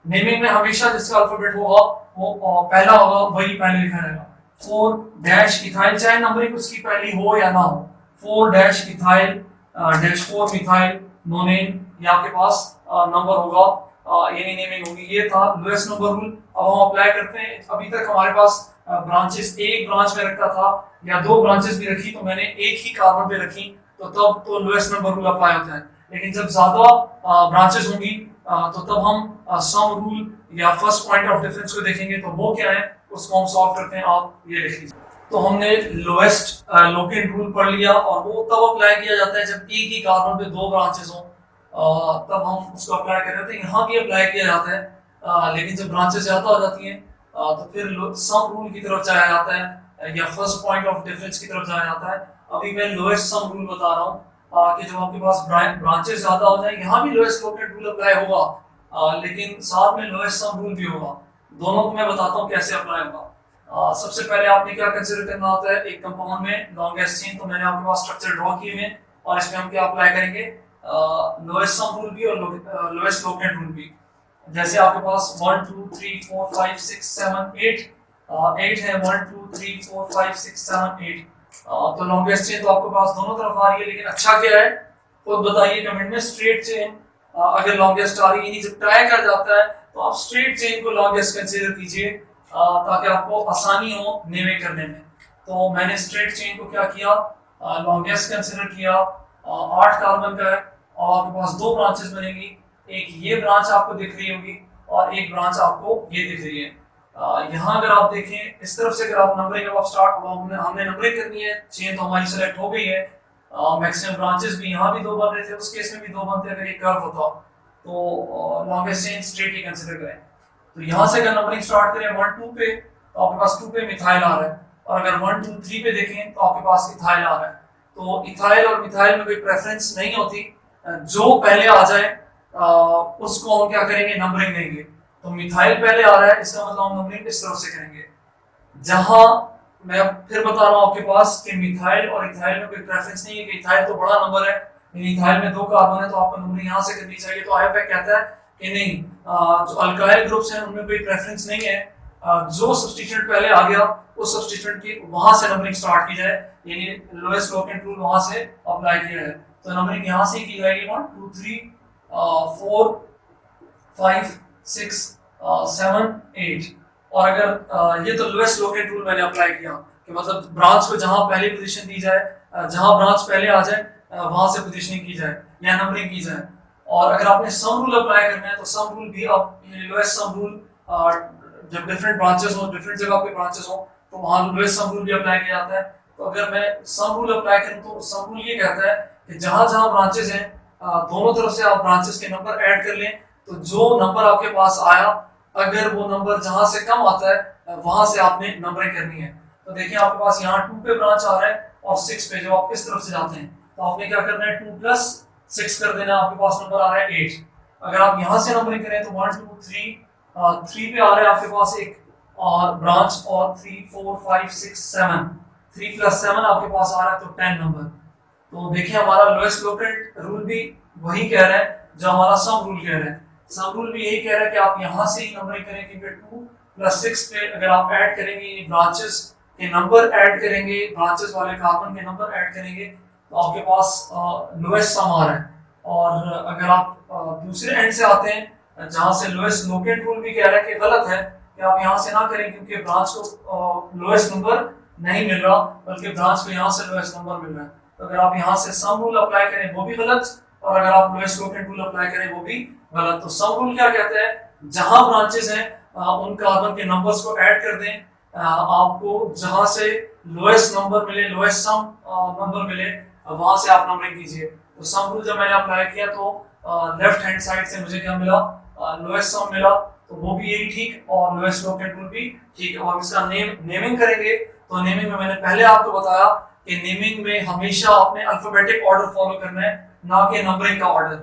नेमिंग में हमेशा जिसका अल्फाबेट होगा वो पहला होगा, वही पहले लिखा जाएगा। 4 डैश इथाइल, चाहे नंबरिंग उसकी पहली हो या ना हो, 4 डैश इथाइल डैश 4 मिथाइल नोनेन, ये आपके पास नंबर होगा, यानी नेमिंग होगी। ये था लोएस्ट नंबर रूल। अब हम अप्लाई करते हैं। अभी तक हमारे पास ब्रांचेस, एक ब्रांच में रखा था या 2 ब्रांचेस भी रखी तो मैंने एक ही कार्बन पे रखी, तो तब तो लोएस्ट नंबर रूल अप्लाई होता है। लेकिन जब ज्यादा ब्रांचेस होंगी तो तब हम सम रूल या फर्स्ट पॉइंट ऑफ डिफरेंस को देखेंगे। तो वो क्या है उसको हम सॉल्व करते हैं। आप ये लिख लीजिए। तो हमने लोएस्ट लोकेट रूल पढ़ लिया, और वो तब अप्लाई किया जाता है जब एक ही कार्बन पे 2 ब्रांचेस हों, तब हम उसको अप्लाई कर रहे थे। यहाँ भी अप्लाई किया जाता है, लेकिन जब ब्रांचेस ज्यादा हो जाती हैं तो फिर सम रूल की तरफ जाया जाता है या फर्स्ट पॉइंट ऑफ डिफरेंस की तरफ जाया जाता है। अभी मैं लोएस्ट सम रूल बता रहा हूँ। कि जब आपके पास ब्रांचेस ज्यादा हो जाए, यहाँ भी लोएस्ट लोकेट रूल अप्लाई होगा, लेकिन साथ में लोएस्ट सम रूल भी होगा। दोनों को मैं बताता हूँ कैसे अप्लाई होगा। सबसे पहले आपने क्या कंसिडर करना होता है, एक कंपाउंड में लॉन्गेस्ट चेन, तो मैंने आपके पास स्ट्रक्चर ड्रॉ किए हैं और इसमें हम क्या अप्लाई करेंगे, लोएस्ट सम रूल भी और लोएस्ट लोकेट रूल भी। जैसे आपके पास 1 2 3 4 5 6 7 8 8 है, 1 2 3 4 5 6 7 8, तो लॉन्गेस्ट चेन तो आपके पास दोनों तरफ आ रही है, लेकिन अच्छा क्या है खुद बताइए कमेंट में। स्ट्रेट चेन अगर लॉन्गेस्ट आ रही है, जब ट्राई कर जाता है तो आप स्ट्रेट चेन को लॉन्गेस्ट कंसीडर कीजिए, ताकि आपको आसानी हो नेमिंग करने में। तो मैंने स्ट्रेट चेन को क्या किया, लॉन्गेस्ट कंसीडर किया। 8 कार्बन का है और आपके पास 2 ब्रांचेस बनेगी, एक ये ब्रांच आपको दिख रही होगी और एक ब्रांच आपको ये दिख रही है। यहाँ अगर आप देखें इस तरफ से, अगर आप नंबरिंग अब स्टार्ट हमने नंबरिंग करनी है, चेन तो हमारी सेलेक्ट हो गई है। मैक्सिमम ब्रांचेस भी यहाँ भी 2 बन रहे थे, उस केस में भी 2 बनते अगर ये कर्व होता, तो लॉन्गेस्ट चेन स्ट्रेट ही कंसीडर करें। तो यहाँ से अगर नंबरिंग स्टार्ट करें 1 2 पे, तो आपके पास 2 पे मिथाइल आ रहा है, और अगर 1 2 3 पे देखें तो आपके पास इथाइल आ रहा है। तो इथाइल और मिथाइल में कोई प्रेफरेंस नहीं होती, जो पहले आ जाए उसको हम क्या करेंगे, नंबरिंग देंगे। तो मिथाइल पहले आ रहा है, इसका मतलब हम नंबरिंग इस तरफ से करेंगे। जहां मैं फिर बता रहा हूं आपके पास कि मिथाइल और इथाइल में कोई प्रेफरेंस नहीं है कि इथाइल तो बड़ा नंबर है, इथाइल में 2 कार्बन है तो आपको नंबरिंग यहां से करनी चाहिए। तो आईयूपैक कहता है कि नहीं, जो अल्काइल ग्रुप्स हैं उनमें कोई प्रेफरेंस नहीं है, जो सब्स्टिट्यूएंट पहले आ गया उस सब्स्टिट्यूएंट की वहां से नंबरिंग स्टार्ट की जाए, यानी लोएस्ट लोकेट रूल वहां से अप्लाई किया है। तो नंबरिंग यहां से की जाएगी 1 2 3 4 5 6 7 8। और अगर ये तो लोएस्ट लोकेट रूल मैंने अप्लाई किया कि मतलब ब्रांच को जहां पहली पोजीशन दी जाए, जहां ब्रांच पहले आ जाए वहां से पोजीशनिंग की जाए या नंबरिंग की जाए। और अगर आपने सम रूल अप्लाई करना है तो सम रूल भी आप लोएस्ट सम रूल, जब डिफरेंट ब्रांचेस हो, डिफरेंट जगह पे ब्रांचेस हो, तो वहां लोएस्ट सम रूल भी अप्लाई किया जाता है। तो अगर मैं सम रूल अप्लाई करूं तो सम रूल ये कहता है कि जहां जहां ब्रांचेस हैं दोनों तरफ से आप ब्रांचेस के नंबर ऐड कर लें, तो जो नंबर आपके पास आया अगर वो नंबर जहां से कम आता है वहां से आपने नंबरिंग करनी है। तो देखिए आपके पास यहाँ 2 पे ब्रांच आ रहा है और 6 पे, जब आप इस तरफ से जाते हैं तो आपने क्या करना है, 2 + 6 कर देना, आपके पास नंबर आ रहा है 8। अगर आप यहाँ से नंबरिंग करें तो 1 2 3 पे आ रहा है आपके पास एक और ब्रांच, और 3 4 5 6 7, 3 + 7 आपके पास आ रहा है, तो 10 नंबर। तो देखिए हमारा लोएस्ट लोकेट रूल भी वही कह रहा है जो हमारा सम रूल कह रहा है। सम रूल भी यही कह रहा है कि आप यहाँ से ही नंबरिंग करें, क्योंकि 2 + 6 पे अगर आप ऐड करेंगे, ब्रांचेस के नंबर ऐड करेंगे, ब्रांचेस वाले कार्बन के नंबर ऐड करेंगे, तो आपके पास लोएस्ट सम आ रहा है। और अगर आप दूसरे एंड से आते हैं जहाँ से लोएस्ट लोकेट रूल भी कह रहा है कि गलत है कि आप यहाँ से ना करें, क्योंकि ब्रांच को लोएस्ट नंबर नहीं मिल रहा, बल्कि ब्रांच को यहाँ से लोएस्ट नंबर मिल रहा है। तो अगर आप यहाँ से सम रूल अप्लाई करें वो भी गलत, और अगर आप लोएस्ट लोकेट रूल अप्लाई करें वो भी गलत। तो सम रूल क्या कहता है, जहां ब्रांचेस हैं उन कार्बन के नंबर्स को ऐड कर दें, आपको जहां से लोएस्ट नंबर मिले, लोएस्ट सम नंबर मिले, वहां से आप नंबरिंग कीजिए। तो सम रूल जब मैंने अप्लाई किया तो लेफ्ट हैंड साइड से मुझे क्या मिला, लोएस्ट सम मिला, तो वो भी यही ठीक और लोएस्ट लोकेट रूल भी ठीक। और इसका नेमिंग करेंगे तो नेमिंग में मैंने पहले आपको बताया कि नेमिंग में हमेशा आपने अल्फाबेटिक ऑर्डर फॉलो करना है, ना कि नंबरिंग का ऑर्डर।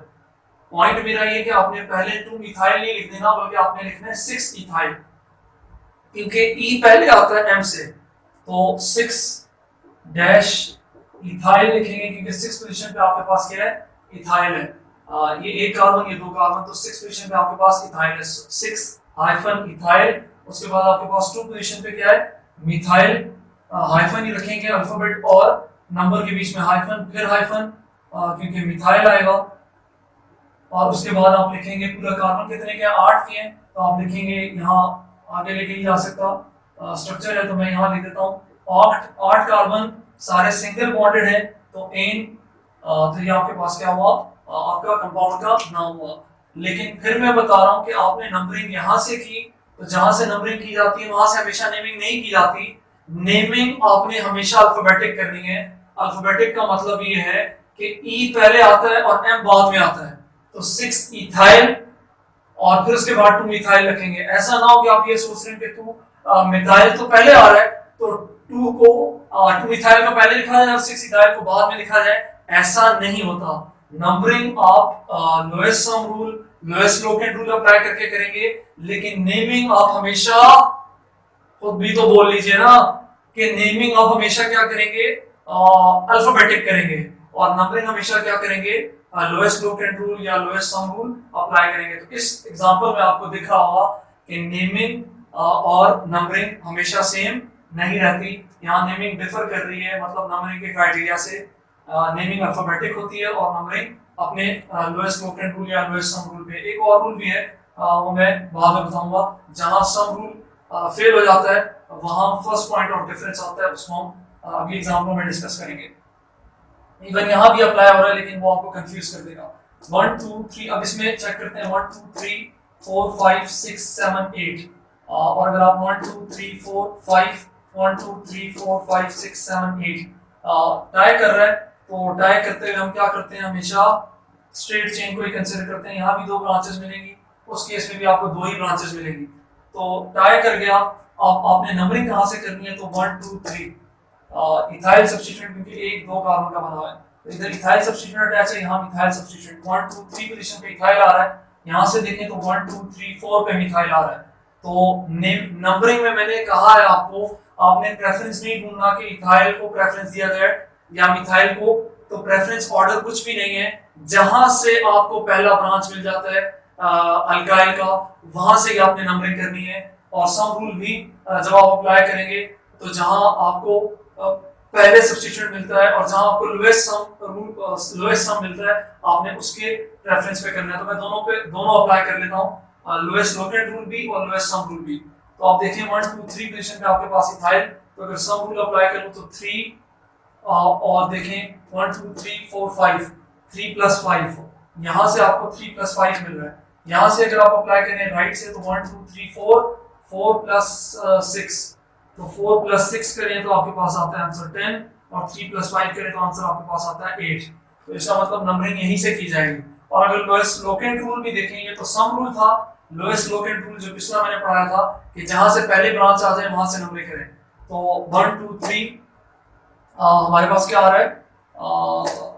पॉइंट मेरा ये कि आपने पहले 2 इथाइल नहीं लिख देना, बल्कि आपने लिखना है 6 इथाइल, क्योंकि ई पहले आता है एम से, तो 6 डैश इथाइल लिखेंगे, क्योंकि 6 पोजीशन पे आपके पास क्या है, इथाइल है। ये एक कार्बन, ये 2 कार्बन, तो 6 पोजीशन पे आपके पास इथाइल है, 6 इथाइल। उसके बाद आपके पास 2 पोजीशन पे क्या है, मिथाइल। हाइफन ही रखेंगे, अल्फाबेट और नंबर के बीच में हाइफन, फिर हाइफन, क्योंकि मिथाइल आएगा। और उसके बाद आप लिखेंगे पूरा कार्बन कितने के 8 के हैं, तो आप लिखेंगे यहाँ आगे लेके नहीं जा सकता, स्ट्रक्चर है तो मैं यहाँ लिख देता हूँ 8 कार्बन, सारे सिंगल बॉन्डेड है, तो एन, तो ये आपके पास क्या हुआ, आपका कंपाउंड का नाम हुआ। लेकिन फिर मैं बता रहा हूँ कि आपने नंबरिंग यहाँ से की, तो जहां से नंबरिंग की जाती है वहां से हमेशा नेमिंग नहीं की जाती। नेमिंग आपने हमेशा अल्फाबेटिक करनी है। अल्फाबेटिक का मतलब ये है कि ई पहले आता है और एम बाद में आता है, तो 6 इथाइल और फिर उसके बाद 2 मिथाइल रखेंगे। ऐसा ना हो कि आप ये सोच रहे हैं कि 2 मिथाइल तो पहले आ रहा है, तो 2 मिथाइल को पहले लिखा जाए और 6 इथाइल को बाद में लिखा जाए, ऐसा नहीं होता। नंबरिंग आप lowest sum rule, lowest locate rule apply करके करेंगे, लेकिन नेमिंग आप हमेशा, खुद भी तो बोल लीजिए ना कि नेमिंग आप हमेशा क्या करेंगे, अल्फाबेटिक करेंगे, और नंबरिंग हमेशा क्या करेंगे, लोएस्ट लोकेट रूल या लोएस्ट सम रूल अप्लाई करेंगे। तो इस एग्जांपल में आपको दिख रहा होगा कि नेमिंग और नंबरिंग हमेशा सेम नहीं रहती। यहाँ नेमिंग डिफर कर रही है, मतलब नंबरिंग के क्राइटेरिया से नेमिंग अल्फाबेटिक होती है और नंबरिंग अपने लोएस्ट लोकेट रूल या लोएस्ट सम रूल पे। एक और रूल भी है, वो मैं बाद में बताऊंगा। जहां सम रूल फेल हो जाता है वहां फर्स्ट पॉइंट ऑफ डिफरेंस आता है, उसको हम अगली एग्जाम्पल में डिस्कस करेंगे। इवन यहाँ भी अप्लाई हो रहा है, लेकिन वो आपको कंफ्यूज कर देगा। 1 2 3, अब इसमें चेक करते हैं 1 2 3 4 5 6 7 8, और अगर आप 1 2 3 4 5 1 2 3 4 5 6 7 8 टाई कर रहा है, तो टाई करते हुए हम क्या करते हैं, हमेशा स्ट्रेट चेन को ही कंसीडर करते हैं। यहाँ भी दो ब्रांचेस मिलेंगी, उस केस में भी आपको दो ही ब्रांचेस मिलेंगी। तो टाई कर गया, अब आपने नंबरिंग कहाँ से करनी है, तो 1 2 3 इथाइल सब्स्टिट्यूएंट, क्योंकि एक दो कार्बन का बना हुआ है, तो इधर इथाइल सब्स्टिट्यूएंट अटैच है, यहाँ मिथाइल सब्स्टिट्यूएंट। 1 2 3 पोजीशन पे इथाइल आ रहा है, यहाँ से देखें तो 1 2 3 4 पे मिथाइल आ रहा है। तो नंबरिंग में मैंने कहा है आपको, आपने प्रेफरेंस नहीं ढूंढना कि इथाइल को प्रेफरेंस दिया जाए या मिथाइल को, तो प्रेफरेंस ऑर्डर कुछ भी नहीं है। जहां से आपको पहला ब्रांच मिल जाता है अल्काइल का, वहां से ही आपने नंबरिंग करनी है। और सम रूल भी जब आप अप्लाई करेंगे, तो जहां आपको पहले सब्स्टिट्यूएंट मिलता है और जहां आपको लोएस्ट सम मिलता है, आपने उसके रेफरेंस पे करना है। तो मैं दोनों अप्लाई कर लेता हूं, लोएस्ट लोकेट रूल भी और लोएस्ट सम रूल भी। तो आप देखें 1 2 3 पोजीशन पे आपके पास इथाइल, तो अगर सम रूल अप्लाई करूं तो 3, और देखें 1 2 3 4 5 3 प्लस 5, यहां से आपको 3 प्लस 5 मिल रहा है। यहां से अगर आप अप्लाई करें राइट से, तो 1 2 3 4 प्लस 6, तो 4 प्लस 6 करें तो आपके पास आता है आंसर 10, और 3 प्लस 5 करें तो आंसर आपके पास आता है 8। तो इसका मतलब नंबरिंग यहीं से की जाएगी। और अगर लोएस्ट लोकेट रूल भी देखेंगे, तो सम रूल था, लोएस्ट लोकेट रूल जो पिछला मैंने पढ़ाया था कि जहां से पहले ब्रांच आ जाए वहां से नंबरिंग करें। तो 1 2 3 हमारे पास क्या आ रहा है,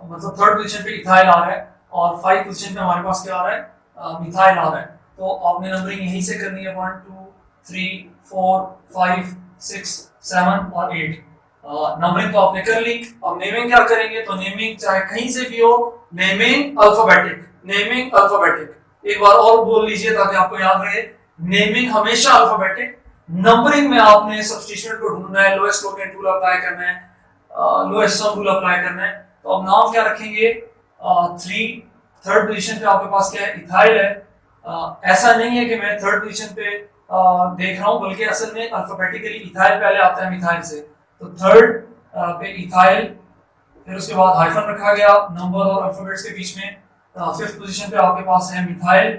मतलब थर्ड पोजीशन पे इथाइल आ रहा है, और 5 पोजीशन पे हमारे पास क्या आ रहा है, मिथाइल आ रहा है। तो आपने नंबरिंग यहीं से करनी है, 1 2 3 4 5 6 7 और 8। नंबरिंग तो आपने कर ली। अब नेमिंग क्या करेंगे, तो नेमिंग चाहे कहीं से भी हो, नेमिंग अल्फाबेटिक, नेमिंग अल्फाबेटिक। एक बार और बोल लीजिए ताकि आपको याद रहे, नेमिंग हमेशा अल्फाबेटिक। नंबरिंग में आपने सब्स्टिट्यूएंट को ढूंढना है, लोएस्ट लोकेट रूल अप्लाई करना है, लोएस्ट सम रूल अप्लाई करना है। तो अब नाम क्या रखेंगे, 3, थर्ड पोजीशन पे आपके पास क्या है, इथाइल है। ऐसा नहीं है कि मैं थर्ड पोजीशन पे देख रहा हूं, बल्कि असल में अल्फाबेटिकली इथाइल पहले आता है मिथाइल से। तो थर्ड पे इथाइल, फिर उसके बाद हाइफन रखा गया नंबर और अल्फाबेट्स के बीच में। फिफ्थ पोजीशन पे आपके पास है मिथाइल,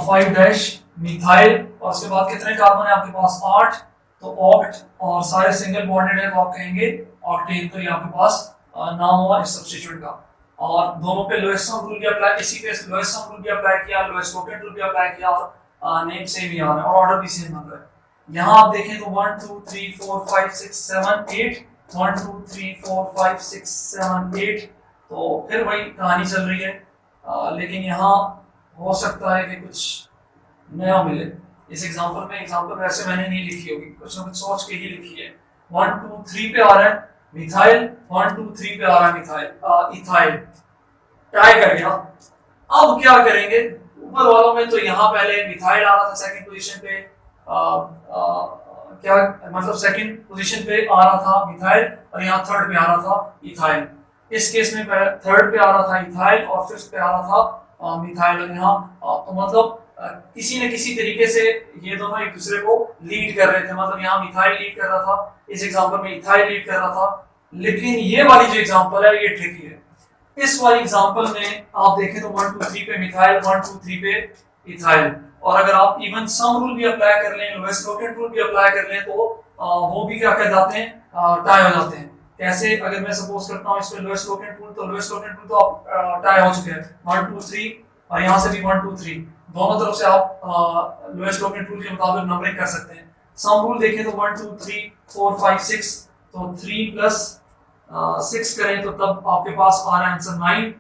5 डैश मिथाइल, और उसके बाद कितने कार्बन है आपके पास, 8, तो ऑक्ट, और सारे सिंगल बॉन्डेड है तो आप कहेंगे ऑक्टेन। तो ये आपके पास नाम हुआ इस सब्स्टिट्यूएंट का। और दोनों पे लोएस्ट सम रूल भी अप्लाई, इसी पे लोएस्ट सम रूल भी अप्लाई किया, लोएस्ट लोकेट रूल भी अप्लाई किया, और नेम सेम ही आ रहा है और ऑर्डर भी सेम बन रहा है। यहाँ आप देखें तो 1 2 3 4 5 6 7 8, 1 2 3 4 5 6 7 8, तो फिर वही कहानी चल रही है। लेकिन यहाँ हो सकता है कि कुछ नया मिले इस एग्जांपल में। एग्जांपल वैसे मैंने नहीं लिखी होगी, कुछ ना कुछ सोच के ही लिखी है। 1 2 3 पे आ रहा है मिथाइल, 1 2 3 पे आ रहा है मिथाइल, इथाइल, टाई कर गया। अब क्या करेंगे, ऊपर वालों में तो यहाँ पहले मिथाइल आ रहा था सेकंड पोजीशन पे, क्या मतलब सेकंड पोजीशन पे आ रहा था मिथाइल, और यहाँ थर्ड पे आ रहा था इथाइल। इस केस में थर्ड पे आ रहा था इथाइल और फिफ्थ पे आ रहा था मिथाइल। और यहाँ तो मतलब किसी न किसी तरीके से ये दोनों एक दूसरे को लीड कर रहे थे, मतलब यहाँ मिथाइल लीड कर रहा था, इस एग्जांपल में इथाइल लीड कर रहा था। लेकिन ये वाली जो एग्जांपल है ये ट्रिकी है। इस वाली एग्जांपल में आप देखें तो 1 2 3 पे मिथाइल, 1 2 3 पे इथाइल, और अगर आप इवन सम रूल भी अप्लाई कर लें, लोएस्ट लोकेट रूल भी अप्लाई कर लें, तो वो भी क्या कर जाते हैं, टाई हो जाते हैं। कैसे, अगर मैं सपोज करता हूँ इसमें लोएस्ट लोकेट रूल, तो लोएस्ट लोकेट रूल तो आप टाई हो चुके हैं 1 2 3, और यहाँ से भी 1 2 3, दोनों तरफ से आप लोएस्ट लोकेट रूल के मुताबिक नंबरिंग कर सकते हैं। सम रूल देखें तो 1 2 3 4 5 6, तो 3 प्लस 6 करें तो तब आपके पास आ रहा है आंसर 9,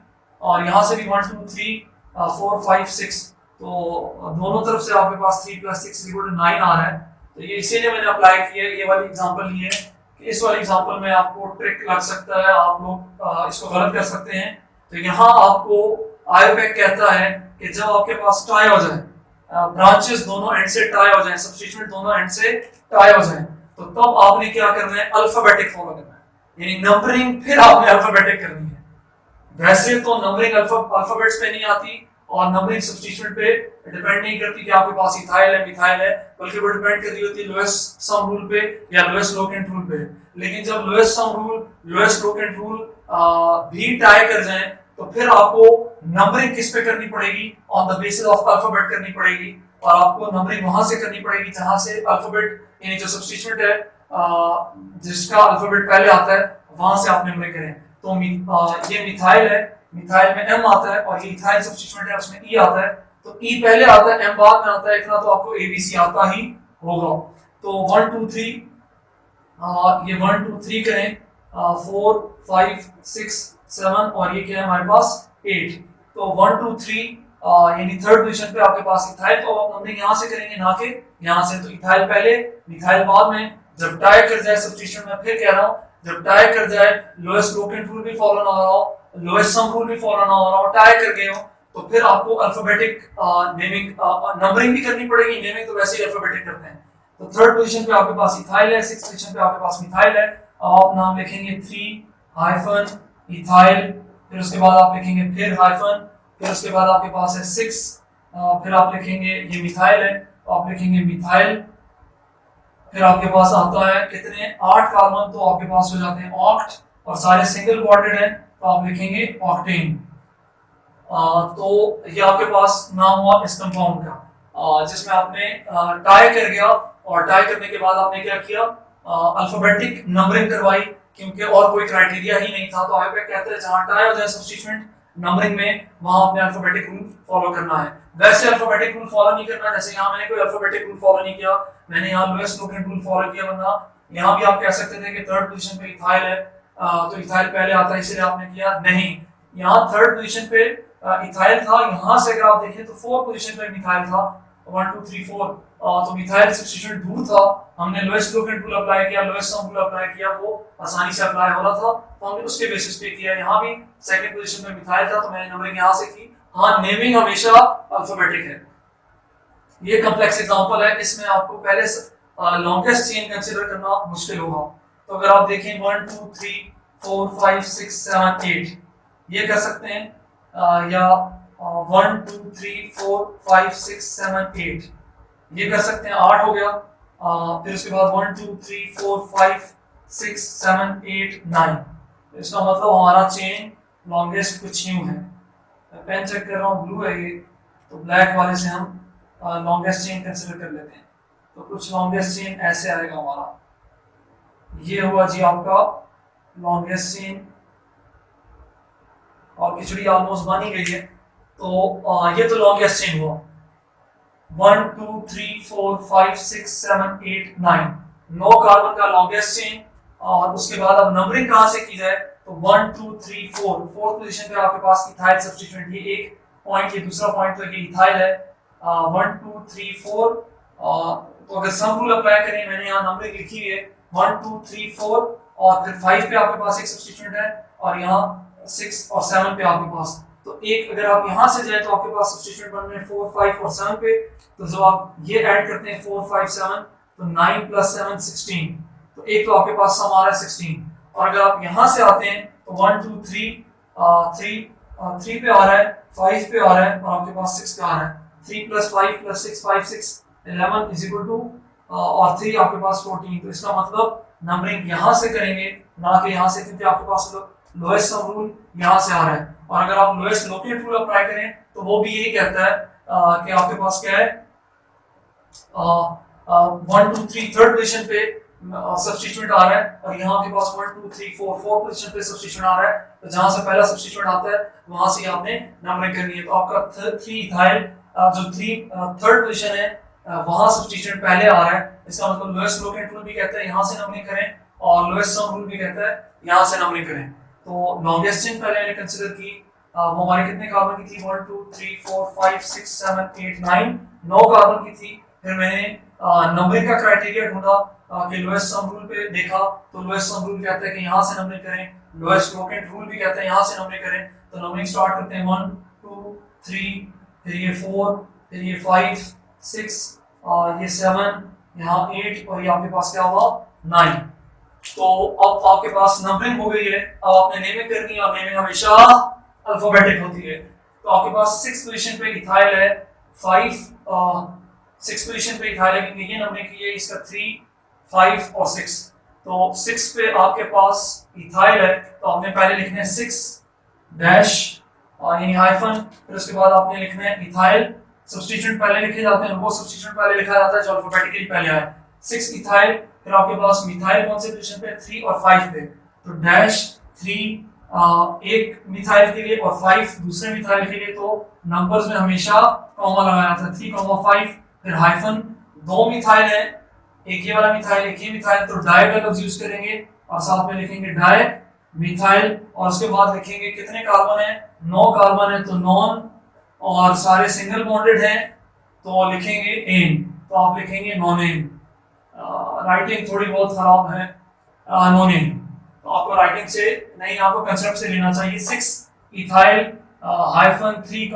और यहाँ से भी 1 2 3 4 5 6, तो दोनों तरफ से आपके पास 3 + 6 = 9 आ रहा है। तो ये इसीलिए मैंने अप्लाई किया, ये वाली एग्जांपल ली है कि इस वाली एग्जांपल में आपको ट्रिक लग सकता है, आप लोग इसको गलत कर सकते हैं। तो यहाँ आपको आयोपैक कहता है कि जब आपके पास टाई हो जाए, ब्रांचेस दोनों एंड से टाई हो जाए, सब्स्टिट्यूएंट दोनों एंड से टाई हो जाए, तो तब आपने क्या करना है, अल्फाबेटिक फॉलो करना है, यानी नंबरिंग फिर आपने अल्फाबेटिक करनी है। वैसे तो नंबरिंग अल्फाबेट्स पे नहीं आती, और नंबरिंग सब्स्टिट्यूएंट पे डिपेंड नहीं करती कि आपके पास इथाइल है मिथाइल है, बल्कि वो डिपेंड कर रही होती है लोएस्ट सम रूल पे या लोएस्ट लोकेंट रूल पे। लेकिन जब lowest sum rule lowest locant rule भी टाई कर जाएं, तो फिर आपको नंबरिंग किस पे करनी पड़ेगी, on the basis of alphabet करनी पड़ेगी, और आपको नंबरिंग वहां से करनी पड़ेगी जहां से अल्फाबेट, यानी जो सब्स्टिट्यूएंट है जिसका अल्फाबेट पहले आता है, वहां से आप नंबरिंग करें। तो ये मिथाइल है, मिथाइल में एम आता है, और ये इथाइल सब्स्टिट्यूएंट है उसमें ई आता है, तो ई पहले आता है एम बाद में आता है, इतना तो आपको एबीसी आता ही होगा। तो 1 2 3 ये 1 2 3 करें, 4 5 6 7, और ये क्या है हमारे पास 8। तो 1 2 3 यानी थर्ड पोजीशन पे आपके पास इथाइल, तो आप नंबरिंग यहाँ से करेंगे ना कि यहाँ से। तो इथाइल पहले मिथाइल बाद में, जब टाई कर जाए सब्स्टिट्यूशन, मैं फिर कह रहा हूँ, जब टाई कर जाए, लोएस्ट लोकेंट रूल भी फॉलो ना हो रहा हो, लोएस्ट सम रूल भी फॉलो ना हो रहा हो, टाई कर गए हो, तो फिर आपको अल्फाबेटिक नेमिंग नंबरिंग भी करनी पड़ेगी, नेमिंग तो वैसे ही अल्फाबेटिक करते हैं। तो थर्ड पोजीशन पे आपके पास इथाइल है, सिक्स्थ पोजीशन पे आपके पास मिथाइल है, आप नाम लिखेंगे 3 इथाइल, फिर उसके बाद आप लिखेंगे फिर हाइफन, फिर उसके बाद आपके पास है 6, फिर आप लिखेंगे ये मिथाइल है, तो आप लिखेंगे मिथाइल, फिर आपके पास आता है कितने 8 कार्बन, तो आपके पास हो जाते हैं ऑक्ट, और सारे सिंगल बॉन्डेड हैं, तो आप लिखेंगे ऑक्टेन। तो ये आपके पास नाम हुआ इस कंपाउंड का, जिसमें आपने टाई कर गया, और टाई करने के बाद आपने क्या किया, अल्फाबेटिक नंबरिंग करवाई, क्योंकि और कोई क्राइटेरिया ही नहीं था। तो आयोपैक कहते हैं जहां टाई हो जाए सब्स्टिट्यूएंट नंबरिंग में, वहां आपने अल्फाबेटिक रूल फॉलो करना है। वैसे अल्फाबेटिक रूल फॉलो नहीं करना, जैसे यहाँ मैंने कोई अल्फाबेटिक रूल फॉलो नहीं किया, मैंने यहाँ लोएस्ट लोकेंट रूल फॉलो किया, वरना यहाँ भी आप कह सकते थे कि थर्ड पोजीशन पे इथाइल है, तो इथाइल पहले आता है, इसलिए आपने किया नहीं। यहाँ थर्ड पोजीशन पे इथाइल था, यहाँ से अगर आप देखें तो फोर्थ पोजीशन पे मिथाइल था, 1 2 3 4, तो मिथाइल सब्स्टिट्यूएंट दूर था, हमने लोएस्ट लोकेंट रूल अप्लाई किया, लोएस्ट सम रूल अप्लाई किया, वो आसानी से अप्लाई हो रहा था, तो हमने उसके बेसिस पे किया। यहाँ भी सेकंड पोजीशन पे मिथाइल था, तो मैंने नंबरिंग यहाँ से की। हाँ, नेमिंग हमेशा अल्फाबेटिक है। ये कॉम्प्लेक्स एग्जांपल है, इसमें आपको पहले लॉन्गेस्ट चेन कंसीडर करना मुश्किल होगा। तो अगर आप देखें 1 2 3 4 5 6 7 8, ये कर सकते हैं, या 1 2 3 4 5 6 7 8, ये कर सकते हैं, 8 हो गया। फिर उसके बाद 1 2 3 4 5 6 7 8 9, इसका मतलब हमारा चेन लॉन्गेस्ट कुछ यूं है। पेन चेक कर रहा हूँ, ब्लू है ये, तो ब्लैक वाले से हम लॉन्गेस्ट चेन कंसीडर कर लेते हैं। तो कुछ लॉन्गेस्ट चेन ऐसे आएगा हमारा, ये हुआ जी आपका लॉन्गेस्ट चेन, और खिचड़ी ऑलमोस्ट बन ही गई है। तो ये तो लॉन्गेस्ट चेन हुआ, 1 2 3 4 5 6 7 8 9, 9 कार्बन का लॉन्गेस्ट चेन। और उसके बाद अब नंबरिंग कहां से की जाए, तो 1 2 3 4, फोर्थ पोजीशन पे आपके पास इथाइल सब्स्टिट्यूएंट, ये एक पॉइंट, ये दूसरा पॉइंट, तो ये इथाइल है। 1 2 3 4, तो अगर सम रूल अप्लाई करें, मैंने यहाँ नंबरिंग लिखी हुई है 1 2 3 4, और फिर 5 पे आपके पास एक सब्स्टिट्यूएंट है, और यहाँ 6 और 7 पे आपके पास, तो एक अगर आप यहाँ से जाए तो आपके पास सब्स्टिट्यूएंट बन रहे हैं 4 5 और 7 पे। तो जब आप ये ऐड करते हैं 4 5 7, तो 9 + 7 16, तो एक तो आपके पास सम आ रहा है 16। और अगर आप यहाँ से आते हैं तो 1 2 3 3 पे आ रहा है, 5 पे आ रहा है, और आपके पास 6 पे आ रहा है। 3 + 5 + 6 5 6 11 = और 3 आपके पास 14। तो इसका मतलब नंबरिंग यहाँ से करेंगे ना कि यहाँ से, क्योंकि आपके पास लोएस्ट सम रूल यहाँ से आ रहा है। और अगर आप लोएस्ट लोकेट रूल अप्लाई करें तो वो भी यही कहता है कि आपके पास क्या है, 1 2 3 थर्ड पोजीशन पे सब्स्टिट्यूएंट आ रहा है, और यहाँ आपके पास 1 2 3 4 फोर्थ पोजीशन पे सब्स्टिट्यूएंट आ रहा है। तो जहां से पहला सब्स्टिट्यूएंट आता है वहां से आपने नंबरिंग करनी है। तो आपका 3 इथाइल जो 3 थर्ड पोजीशन है, वहां सब्स्टिट्यूएंट पहले आ रहा है, इसका मतलब लोएस्ट लोकेट रूल भी कहता है यहाँ से नंबरिंग करें, और लोएस्ट सम रूल भी कहता है यहाँ से नंबरिंग करें। तो लॉन्गेस्ट चेन पहले मैंने कंसिडर की, वो हमारे कितने कार्बन की थी, 1 2 3 4 5 6 7 8 9, 9 कार्बन की थी। फिर मैंने नंबरिंग का क्राइटेरिया ढूंढा कि लोएस्ट सम रूल पे देखा, तो लोएस्ट सम रूल कहता है कि यहाँ से नंबरिंग करें, लोएस्ट लोकेट रूल भी कहता है यहाँ से नंबरिंग करें। तो नंबरिंग स्टार्ट करते हैं 1 2 3, फिर ये 4, फिर ये 5 6 और ये 7, यहाँ 8 और ये आपके पास क्या हुआ 9। तो अब आपके पास नंबरिंग हो गई है, अब आपने नेमिंग करनी है और नेमिंग हमेशा अल्फाबेटिक होती है। तो आपके पास 6 पोजीशन पे इथाइल है, 6 पोजीशन पे इथाइल है क्योंकि ये नंबरिंग की है, इसका 3 5 और 6। तो 6 पे आपके पास इथाइल है, तो आपने पहले लिखना है 6 डैश और यानी हाइफन, फिर उसके बाद आपने लिखना है इथाइल। सब्स्टिट्यूएंट पहले लिखे जाते हैं, वो सब्स्टिट्यूएंट पहले लिखा जाता है जो अल्फाबेटिकली पहले आए। 6 इथाइल, फिर आपके पास मिथाइल कौन से पोजीशन पे, 3 और 5 पे, तो डैश 3 एक मिथाइल के लिए और 5 दूसरे मिथाइल के लिए। तो नंबर्स में हमेशा कॉमा लगाया जाता है, 3 5, फिर हाइफन। 2 मिथाइल है, एक ये वाला मिथाइल एक ये मिथाइल, तो डाई का लफ्ज यूज करेंगे और साथ में लिखेंगे डाई मिथाइल। और उसके बाद लिखेंगे कितने कार्बन है, 9 कार्बन है, तो नॉन, और सारे सिंगल बॉन्डेड हैं तो लिखेंगे एन, तो आप लिखेंगे नॉन एन। राइटिंग थोड़ी बहुत खराब है, नॉन एन, तो आपको राइटिंग से नहीं, आपको कंसेप्ट से लेना चाहिए। 6 ethyl hyphen 3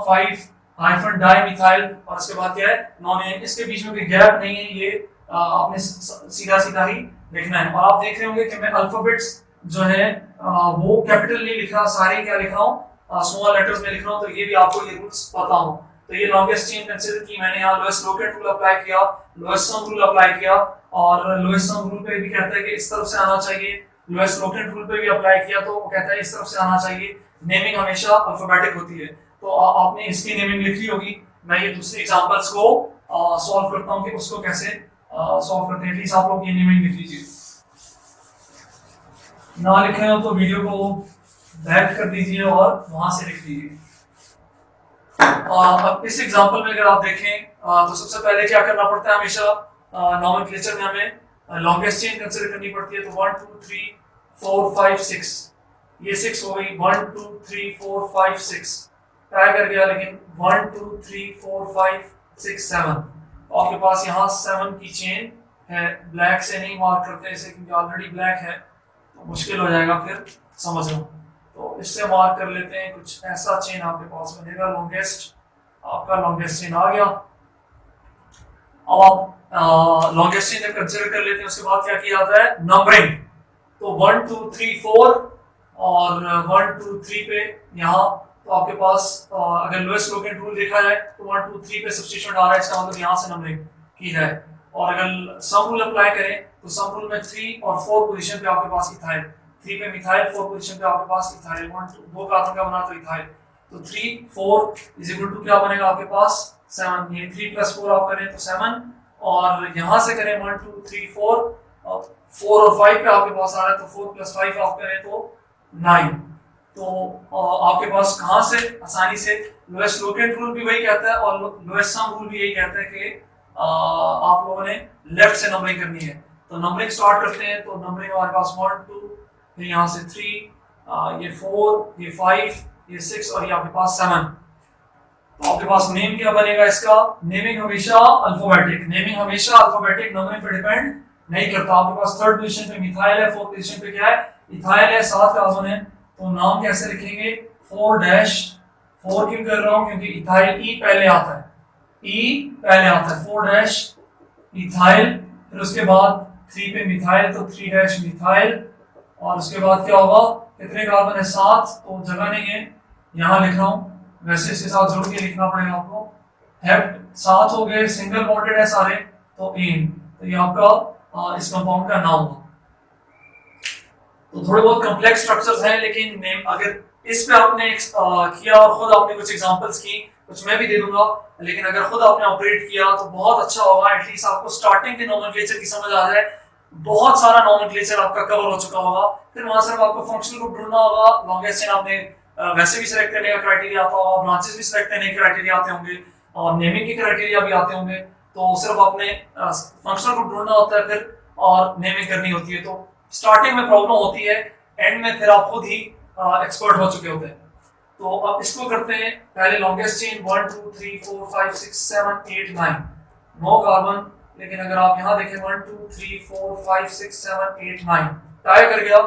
5 hyphen di methyl, और उसके बाद क्या है नॉन एन। इसके बीच में कोई गैप नहीं है, ये आपने सीधा सीधा ही लिखना है। और आप देख रहे होंगे कि मैं अल्फाबेट्स जो है वो कैपिटल नहीं लिख रहा, सारे क्या लिख रहा हूँ स्मॉल लेटर्स में लिख रहा हूँ, तो ये भी आपको ये रूल्स पता हो। तो ये लॉन्गेस्ट चेन कंसीडर की मैंने, यहाँ लोएस्ट लोकेट रूल अप्लाई किया, लोएस्ट सम रूल अप्लाई किया, और लोएस्ट सम रूल पे भी कहता है कि इस तरफ से आना चाहिए, लोएस्ट लोकेट रूल पे भी अप्लाई किया तो वो कहता है इस तरफ से आना चाहिए। नेमिंग हमेशा अल्फाबेटिक होती है, तो आपने इसकी नेमिंग लिखी होगी। मैं ये दूसरी एग्जांपल्स को सॉल्व करता हूँ कि उसको कैसे सॉल्व करते हैं। प्लीज आप लोग ये नेमिंग लिख लीजिए, ना लिखे हो तो वीडियो को बैक कर दीजिए और वहां से लिख लीजिए। अब इस एग्जांपल में अगर आप देखें तो सबसे पहले क्या करना पड़ता है, हमेशा नॉमेनक्लेचर में हमें लॉन्गेस्ट चेन कंसीडर करनी पड़ती है। तो 1 2 3 4 5 6, ये 6 हो गई, 1 2 3 4 5 6 ट्राई कर गया, लेकिन 1 2 3 4 5 6 7, तो आपके पास यहाँ 7 की चेन है। ब्लैक से नहीं मार्क करते इसे क्योंकि ऑलरेडी ब्लैक है, तो मुश्किल हो जाएगा फिर समझना, तो इससे मार्क कर लेते हैं। कुछ ऐसा चेन आपके पास बनेगा, लॉन्गेस्ट, आपका लॉन्गेस्ट चेन आ गया। अब आप लॉन्गेस्ट चेन जब कंसीडर कर लेते हैं उसके बाद क्या किया जाता है, नंबरिंग। तो 1 2 3 4 और 1 2 3 पे यहाँ, तो आपके पास अगर लोएस्ट लोकेट रूल देखा जाए तो 1 2 3 पे सब्स्टिट्यूशन आ रहा है, इसका मतलब यहाँ से नंबरिंग की है। और अगर सम रूल अप्लाई करें तो सम रूल में 3 और 4 पोजीशन पे आपके पास इथाइल, 3 पे मिथाइल, 4 पोजीशन पे आपके पास इथाइल, 2 कार्बन का बना तो इथाइल, तो 3 4 इज इक्वल टू क्या बनेगा आपके पास 7। ये 3 + 4 आप करें तो 7, और यहाँ से करें 1 2 3 4, 4 और 5 पे आपके पास आ रहा है, तो 4 + 5 आप करें तो 9। तो आपके पास कहाँ से आसानी से लोएस्ट लोकेट रूल भी वही कहता है और लोएस्ट सम रूल भी यही कहता है कि आप लोगों ने लेफ्ट से नंबरिंग करनी है। तो नंबरिंग स्टार्ट करते हैं, तो नंबरिंग हमारे पास 1 2, फिर यहाँ से 3, ये 4, ये 5, ये 6 और ये आपके पास 7। तो आपके पास नेम क्या बनेगा इसका, नेमिंग हमेशा अल्फाबेटिक, नेमिंग हमेशा अल्फाबेटिक, नंबरिंग पे डिपेंड नहीं करता। आपके पास थर्ड पोजीशन पे मिथाइल है, फोर्थ पोजीशन पे क्या है इथाइल है, 7 कार्बन है, तो नाम कैसे लिखेंगे 4 डैश, 4 क्यों कर रहा हूं क्योंकि इथाइल ई पहले आता है, ई पहले आता है, 4 डैश इथाइल, फिर उसके बाद 3 पे मिथाइल तो 3 डैश मिथाइल, और उसके बाद क्या होगा, कितने कार्बन है 7, तो जगह नहीं है यहाँ लिख रहा हूँ, वैसे इसके साथ जोड़ के लिखना पड़ेगा आपको। हेप्ट 7 हो गए, सिंगल बॉन्डेड है सारे, तो एन, तो ये आपका इस कंपाउंड का नाम होगा। तो थोड़े बहुत कॉम्प्लेक्स स्ट्रक्चर्स हैं, लेकिन नेम अगर इस पे आपने किया और खुद आपने कुछ एग्जांपल्स की, कुछ मैं भी दे दूंगा, लेकिन अगर खुद आपने ऑपरेट किया तो बहुत अच्छा होगा। एटलीस्ट आपको स्टार्टिंग के नॉमेनक्लेचर की समझ आ जाए, बहुत सारा नॉमेनक्लेचर आपका कवर हो चुका होगा। फिर वहां से आपको फंक्शनल ग्रुप ढूंढना होगा, लॉन्गेस्ट चेन आपने वैसे भी सिलेक्ट करने का क्राइटेरिया आता होगा, ब्रांचेस भी सिलेक्ट करने के क्राइटेरिया आते होंगे, और नेमिंग के क्राइटेरिया भी आते होंगे। तो सिर्फ आपने फंक्शनल ग्रुप ढूंढना होता है, फिर और नेमिंग करनी होती है। तो स्टार्टिंग में प्रॉब्लम होती है, एंड में फिर आप खुद ही एक्सपर्ट हो चुके होते हैं। तो अब इसको करते हैं, पहले लॉन्गेस्ट चेन 1 2 3 4 5 6 7 8 9, 9 कार्बन। लेकिन अगर आप यहाँ देखें 1 2 3 4 5 6 7 8 9 टाई कर गया।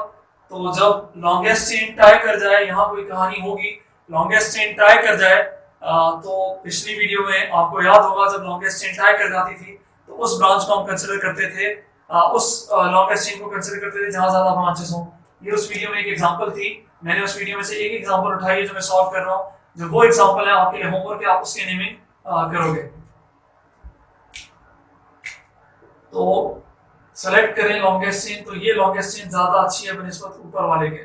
तो जब लॉन्गेस्ट चेन टाई कर जाए, यहाँ कोई कहानी होगी, लॉन्गेस्ट चेन टाई कर जाए, तो पिछली वीडियो में आपको याद होगा जब लॉन्गेस्ट चेन टाई कर जाती थी तो उस ब्रांच को हम कंसिडर करते थे, उस लॉन्गेस्ट चेन को कंसिडर करते थे जहां ज्यादा ब्रांचेस हो। ये उस वीडियो में एक एग्जांपल थी, मैंने उस वीडियो में से एक एग्जांपल उठाई है जो मैं सॉल्व कर रहा हूँ। जो वो एग्जांपल है आपके लिए होमवर्क है, आप उसके नेमिंग करोगे। तो सेलेक्ट करें लॉन्गेस्ट चेन। तो ये लॉन्गेस्ट चेन ज्यादा अच्छी है बनिस्बत ऊपर वाले के।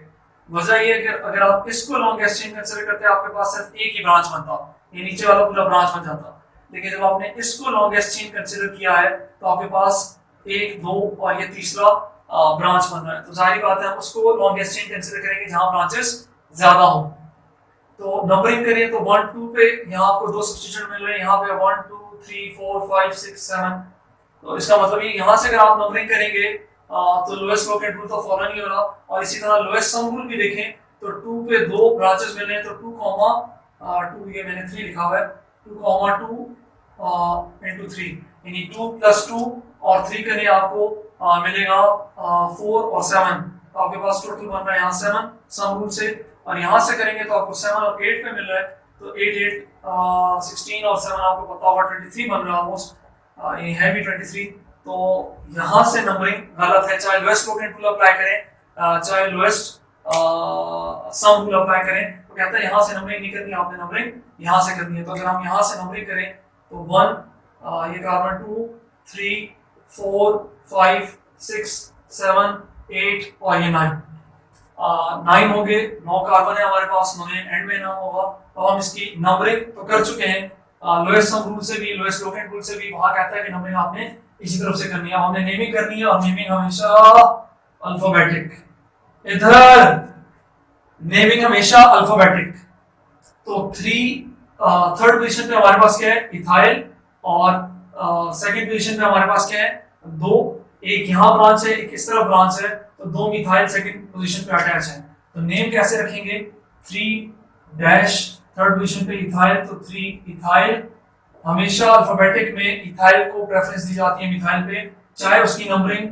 वजह ये है कि अगर आप इसको लॉन्गेस्ट चेन कंसीडर करते हैं, आपके पास सिर्फ एक ही ब्रांच बनता, ये नीचे वाला पूरा ब्रांच बन जाता। लेकिन जब आपने इसको लॉन्गेस्ट चेन कंसीडर किया है तो आपके पास 1 2 और ये तीसरा ब्रांच बन रहा है। तो जाहिर बात है हम उसको लॉन्गेस्ट चेन कंसीडर करेंगे जहां ब्रांचेस ज्यादा हो। तो नंबरिंग करें तो 1 2 पे यहाँ आपको दो सब्स्टिट्यूशन मिल रहे हैं, यहाँ पे 1 2 3 4 5 6 7। तो इसका मतलब ये यहाँ से अगर आप नंबरिंग करेंगे तो लोएस्ट कोएफिशिएंट रूल तो फॉलो नहीं हो रहा। और इसी तरह लोएस्ट सम रूल भी देखें तो 2 पे दो ब्रांचेस मिल रहे हैं, तो 2 2, ये मैंने 3 लिखा हुआ है, 2 2 into 3 यानी 2 + 2 और 3 करें आपको मिलेगा 4 और 7। तो आपके पास टोटल बन रहा है यहाँ 7 सम रूल से। और यहाँ से करेंगे तो आपको 7 और 8 पे मिल रहा है, तो 8 8 16 और 7 आपको पता होगा 23 बन रहा है ऑलमोस्ट, ये है भी 23। तो यहाँ से नंबरिंग गलत है, चाहे लोएस्ट कोएफिशिएंट रूल अप्लाई करें चाहे लोएस्ट सम रूल अप्लाई करें, तो कहता है यहाँ से नंबरिंग नहीं करनी, आपने नंबरिंग यहाँ से करनी है। तो अगर हम यहाँ से नंबरिंग करें तो 1 ये कार्बन 2 3 4 5 6 7 8 और ये 9 9 हो गए, 9 कार्बन है हमारे पास, 9 एंड में नाम होगा। तो हम इसकी नंबरिंग तो कर चुके हैं लोएस्ट सम रूल से भी, लोएस्ट कोएफिशिएंट रूल से भी। वहां कहता है कि नंबरिंग आपने इसी तरफ से करनी है। हमने नेमिंग करनी है और नेमिंग हमेशा अल्फाबेटिक, इधर नेमिंग हमेशा अल्फाबेटिक। तो 3 थर्ड पोजीशन पे हमारे पास क्या है, इथाइल। और सेकंड पोजीशन पे हमारे पास क्या है, 2, एक यहाँ ब्रांच है एक इस तरफ ब्रांच है, तो 2 मिथाइल सेकंड पोजीशन पे अटैच है। तो नेम कैसे रखेंगे, 3 डैश थर्ड पोजीशन पे इथाइल, तो 3 इथाइल। हमेशा अल्फाबेटिक में इथाइल को प्रेफरेंस दी जाती है मिथाइल पे, चाहे उसकी नंबरिंग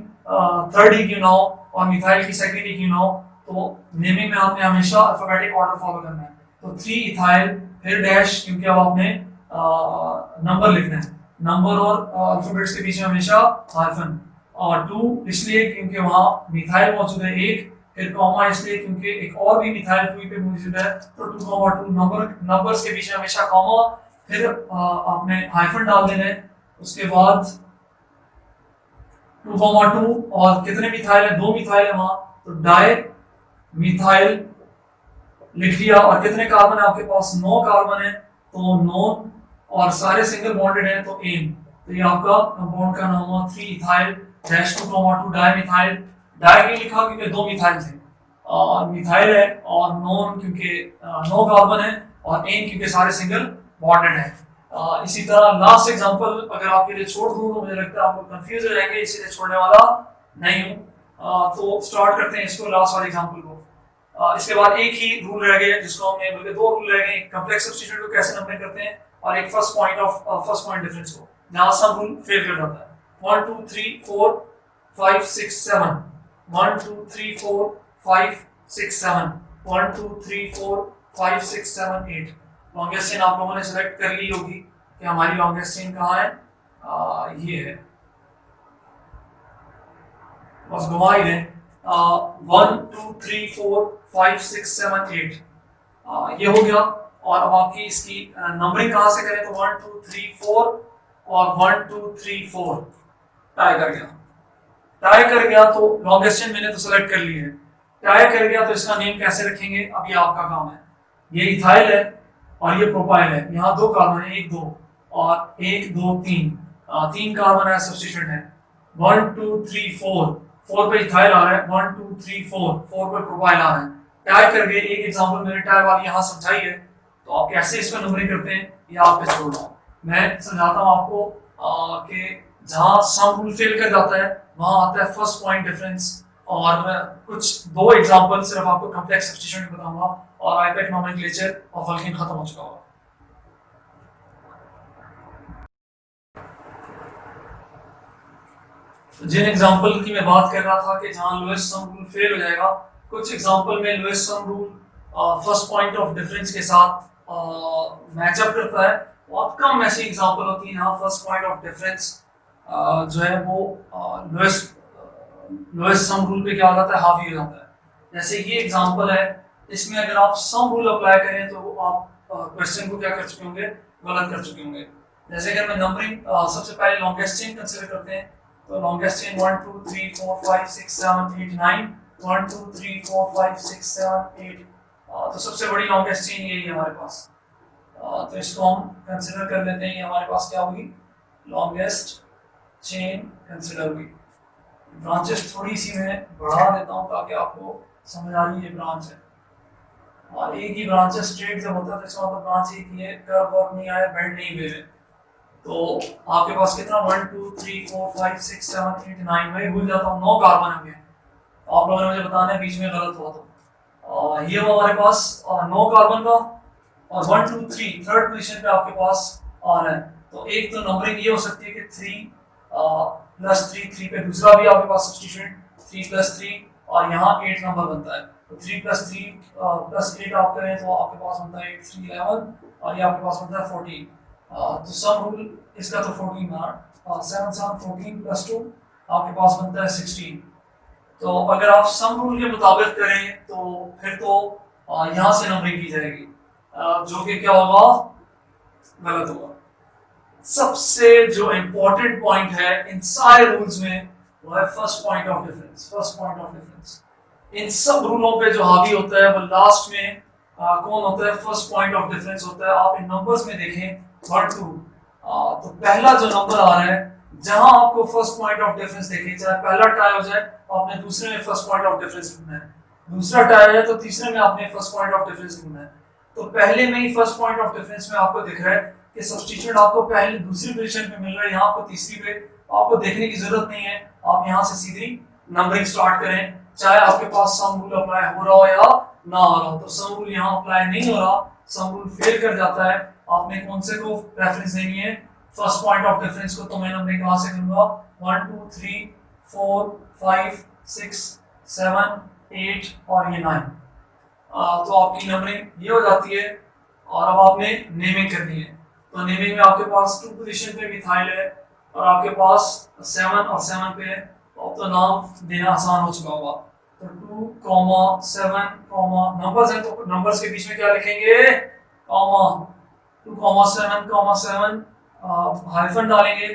थर्ड ही क्यों ना हो और मिथाइल की सेकंड ही क्यों ना हो। तो नेमिंग में आपने हमेशा अल्फाबेटिक ऑर्डर फॉलो करना है। तो 3 इथाइल फिर डैश, क्योंकि अब आपने नंबर लिखना है, नंबर और अल्फाबेट्स के बीच में हमेशा हाइफन। और 2 इसलिए क्योंकि वहां मिथाइल मौजूद है एक, फिर कॉमा इसलिए क्योंकि एक और भी मिथाइल ग्रुप पे मौजूद है, तो 2 2 नंबर्स के बीच में हमेशा कॉमा, फिर आपने हाइफन डाल देना है। उसके बाद 2 2 और कितने मिथाइल है, 2 मिथाइल है वहां, तो डाई मिथाइल लिख लिया। और कितने कार्बन है आपके पास, 9 कार्बन है, तो 9 और सारे सिंगल बॉन्डेड हैं तो एन। तो ये आपका बॉन्ड का नाम हुआ 3 ethyl dash 2 2 di methyl. Di क्यों लिखा, क्योंकि 2 मिथाइल थे और मिथाइल है, और नॉन क्योंकि 9 कार्बन है, और एन क्योंकि सारे सिंगल बॉन्डेड है। इसी तरह लास्ट एग्जांपल अगर आपके लिए छोड़ दूं तो मुझे लगता है आप लोग कंफ्यूज हो जाएंगे, इसीलिए छोड़ने वाला नहीं हूं। तो स्टार्ट करते हैं इसको, लास्ट वाले एग्जांपल को। इसके बाद एक ही रूल रह गया जिसको हमने, बल्कि 2 रूल रह गए, कॉम्प्लेक्स सब्स्टिट्यूट को कैसे नंबरिंग करते हैं और एक फर्स्ट पॉइंट डिफरेंस को, जहां सम रूल फेल कर जाता है। 1 2 3 4 5 6 7 1 2 3 4 5 6 7 1 2 3 4 5 6 7 8। लॉन्गेस्ट चेन आप लोगों ने सेलेक्ट कर ली होगी कि हमारी लॉन्गेस्ट चेन कहाँ है, ये है, बस घुमा ही दें। 1 2 3 4 5 6 7 8 ये हो गया। और अब आपकी इसकी नंबरिंग कहाँ से करें, तो 1 2 3 4 और 1 2 3 4 टाई कर गया। टाई कर गया तो लॉन्गेस्ट चेन मैंने तो सेलेक्ट कर ली है, टाई कर गया तो इसका नेम कैसे रखेंगे, अब ये आपका काम है। ये इथाइल है और ये प्रोपाइल है, यहाँ 2 कार्बन है, 1 2 और 1 2 3 3 कार्बन है, सब्स्टिट्यूएंट है। 1 2 3 4 पे इथाइल आ रहा है, 1 2 3 4 पे प्रोपाइल आ रहा है। टाई कर गए, एक एग्जांपल मैंने टाई वाली यहाँ समझाई है, तो आप कैसे इसको नंबरिंग करते हैं ये आप पे छोड़ रहा हूँ। मैं समझाता हूँ आपको कि जहां सम रूल फेल कर जाता है वहां आता है फर्स्ट पॉइंट डिफरेंस। और मैं कुछ दो एग्जांपल सिर्फ आपको कॉम्प्लेक्स सब्स्टिट्यूशन बताऊंगा और आईपैक नोमेनक्लेचर और वल्किन खत्म हो चुका होगा। जिन एग्जांपल की मैं बात कर रहा था कि जहां लोएस्ट सम रूल फेल हो जाएगा, कुछ एग्जांपल में lowest sum rule first point of difference के साथ मैचअप करता है। बहुत कम ऐसी एग्जांपल होती है यहाँ फर्स्ट पॉइंट ऑफ डिफरेंस जो है वो लोएस्ट सम रूल पे क्या हो जाता है, हावी हो जाता है। जैसे ये एग्जांपल है, इसमें अगर आप सम रूल अप्लाई करें तो आप क्वेश्चन को क्या कर चुके होंगे, गलत कर चुके होंगे। जैसे अगर मैं नंबरिंग सबसे पहले लॉन्गेस्ट चेन कंसीडर करते हैं, तो लॉन्गेस्ट चेन 1 2 3 4 5 6 7 8 9 1 2 3 4 5 6 7 8, तो सबसे बड़ी लॉन्गेस्ट चेन यही है हमारे पास। तो इसको हम कंसीडर कर लेते हैं, हमारे पास क्या होगी, लॉन्गेस्ट चेन कंसीडर हुई। ब्रांचेस थोड़ी सी मैं बढ़ा देता हूँ ताकि आपको समझ आ रही है, ब्रांच है और एक ही ब्रांच है। स्ट्रेट जब होता है तो इसका मतलब ब्रांच एक ही है, कर्व वर्क नहीं आया, बेंड नहीं हुए है। तो आपके पास कितना 1 2 3 4 5 6 7 8 9, मैं भूल जाता हूँ 9 कार्बन हो गए। आप लोगों ने मुझे बताना है बीच में गलत हुआ तो ये हमारे पास 9 कार्बन का और 1 2 3 थर्ड पोजीशन पे आपके पास आ रहा है। तो एक तो नंबरिंग ये हो सकती है कि 3 प्लस 3 3 पे दूसरा भी आपके पास सब्स्टिट्यूशन 3 प्लस 3 और यहाँ 8 नंबर बनता है। तो 3 प्लस 3 प्लस 8 आप करें तो आपके पास बनता है 8 3 11 और ये आपके पास बनता है 14। तो सम रूल इसका तो 14 ना 7 7 14 प्लस 2 आपके पास बनता है 16। तो अगर आप सम रूल के मुताबिक करें तो फिर तो यहाँ से नंबरिंग की जाएगी, जो कि क्या होगा, गलत होगा। सबसे जो इम्पोर्टेंट पॉइंट है इन सारे रूल्स में वो है first point of difference. First point of difference in सब रूलों पे जो हावी होता है वो लास्ट में कौन होता है, फर्स्ट पॉइंट ऑफ डिफरेंस होता है। आप इन नंबर्स में देखें 1 2, तो पहला जो नंबर आ रहा है जहां आपको फर्स्ट पॉइंट ऑफ डिफरेंस देखें, चाहे पहला टाई हो जाए आपने दूसरे में फर्स्ट पॉइंट ऑफ डिफरेंस ढूंढना है, दूसरा टाई है तो तीसरे में आपने फर्स्ट पॉइंट ऑफ डिफरेंस ढूंढना है। तो पहले में ही फर्स्ट पॉइंट ऑफ डिफरेंस में आपको दिख रहा है कि सब्स्टिट्यूट आपको पहले दूसरी पोजीशन पे मिल रहा है, यहाँ आपको तीसरी पे, आपको देखने की जरूरत नहीं है, आप यहाँ से सीधी नंबरिंग स्टार्ट करें, चाहे आपके पास सम रूल अप्लाई हो रहा हो या ना हो रहा हो। तो सम रूल यहाँ अप्लाई नहीं हो रहा, सम रूल फेल कर जाता है, आपने कौन से को प्रेफरेंस देनी है, फर्स्ट पॉइंट ऑफ डिफरेंस को। तो मैं नंबरिंग कहाँ से करूंगा, 1 2 3 4 5 6 7 8 और ये 9। तो आपकी नंबरिंग ये हो जाती है और अब आपने नेमिंग करनी है। तो नेमिंग में आपके पास 2 पोजीशन पे मिथाइल है और आपके पास 7 और 7 पे है, तो अब तो नाम देना आसान हो चुका होगा। तो 2, 7, नंबर्स हैं तो नंबर्स के बीच में क्या लिखेंगे, कॉमा 2, 7, 7 हाइफन डालेंगे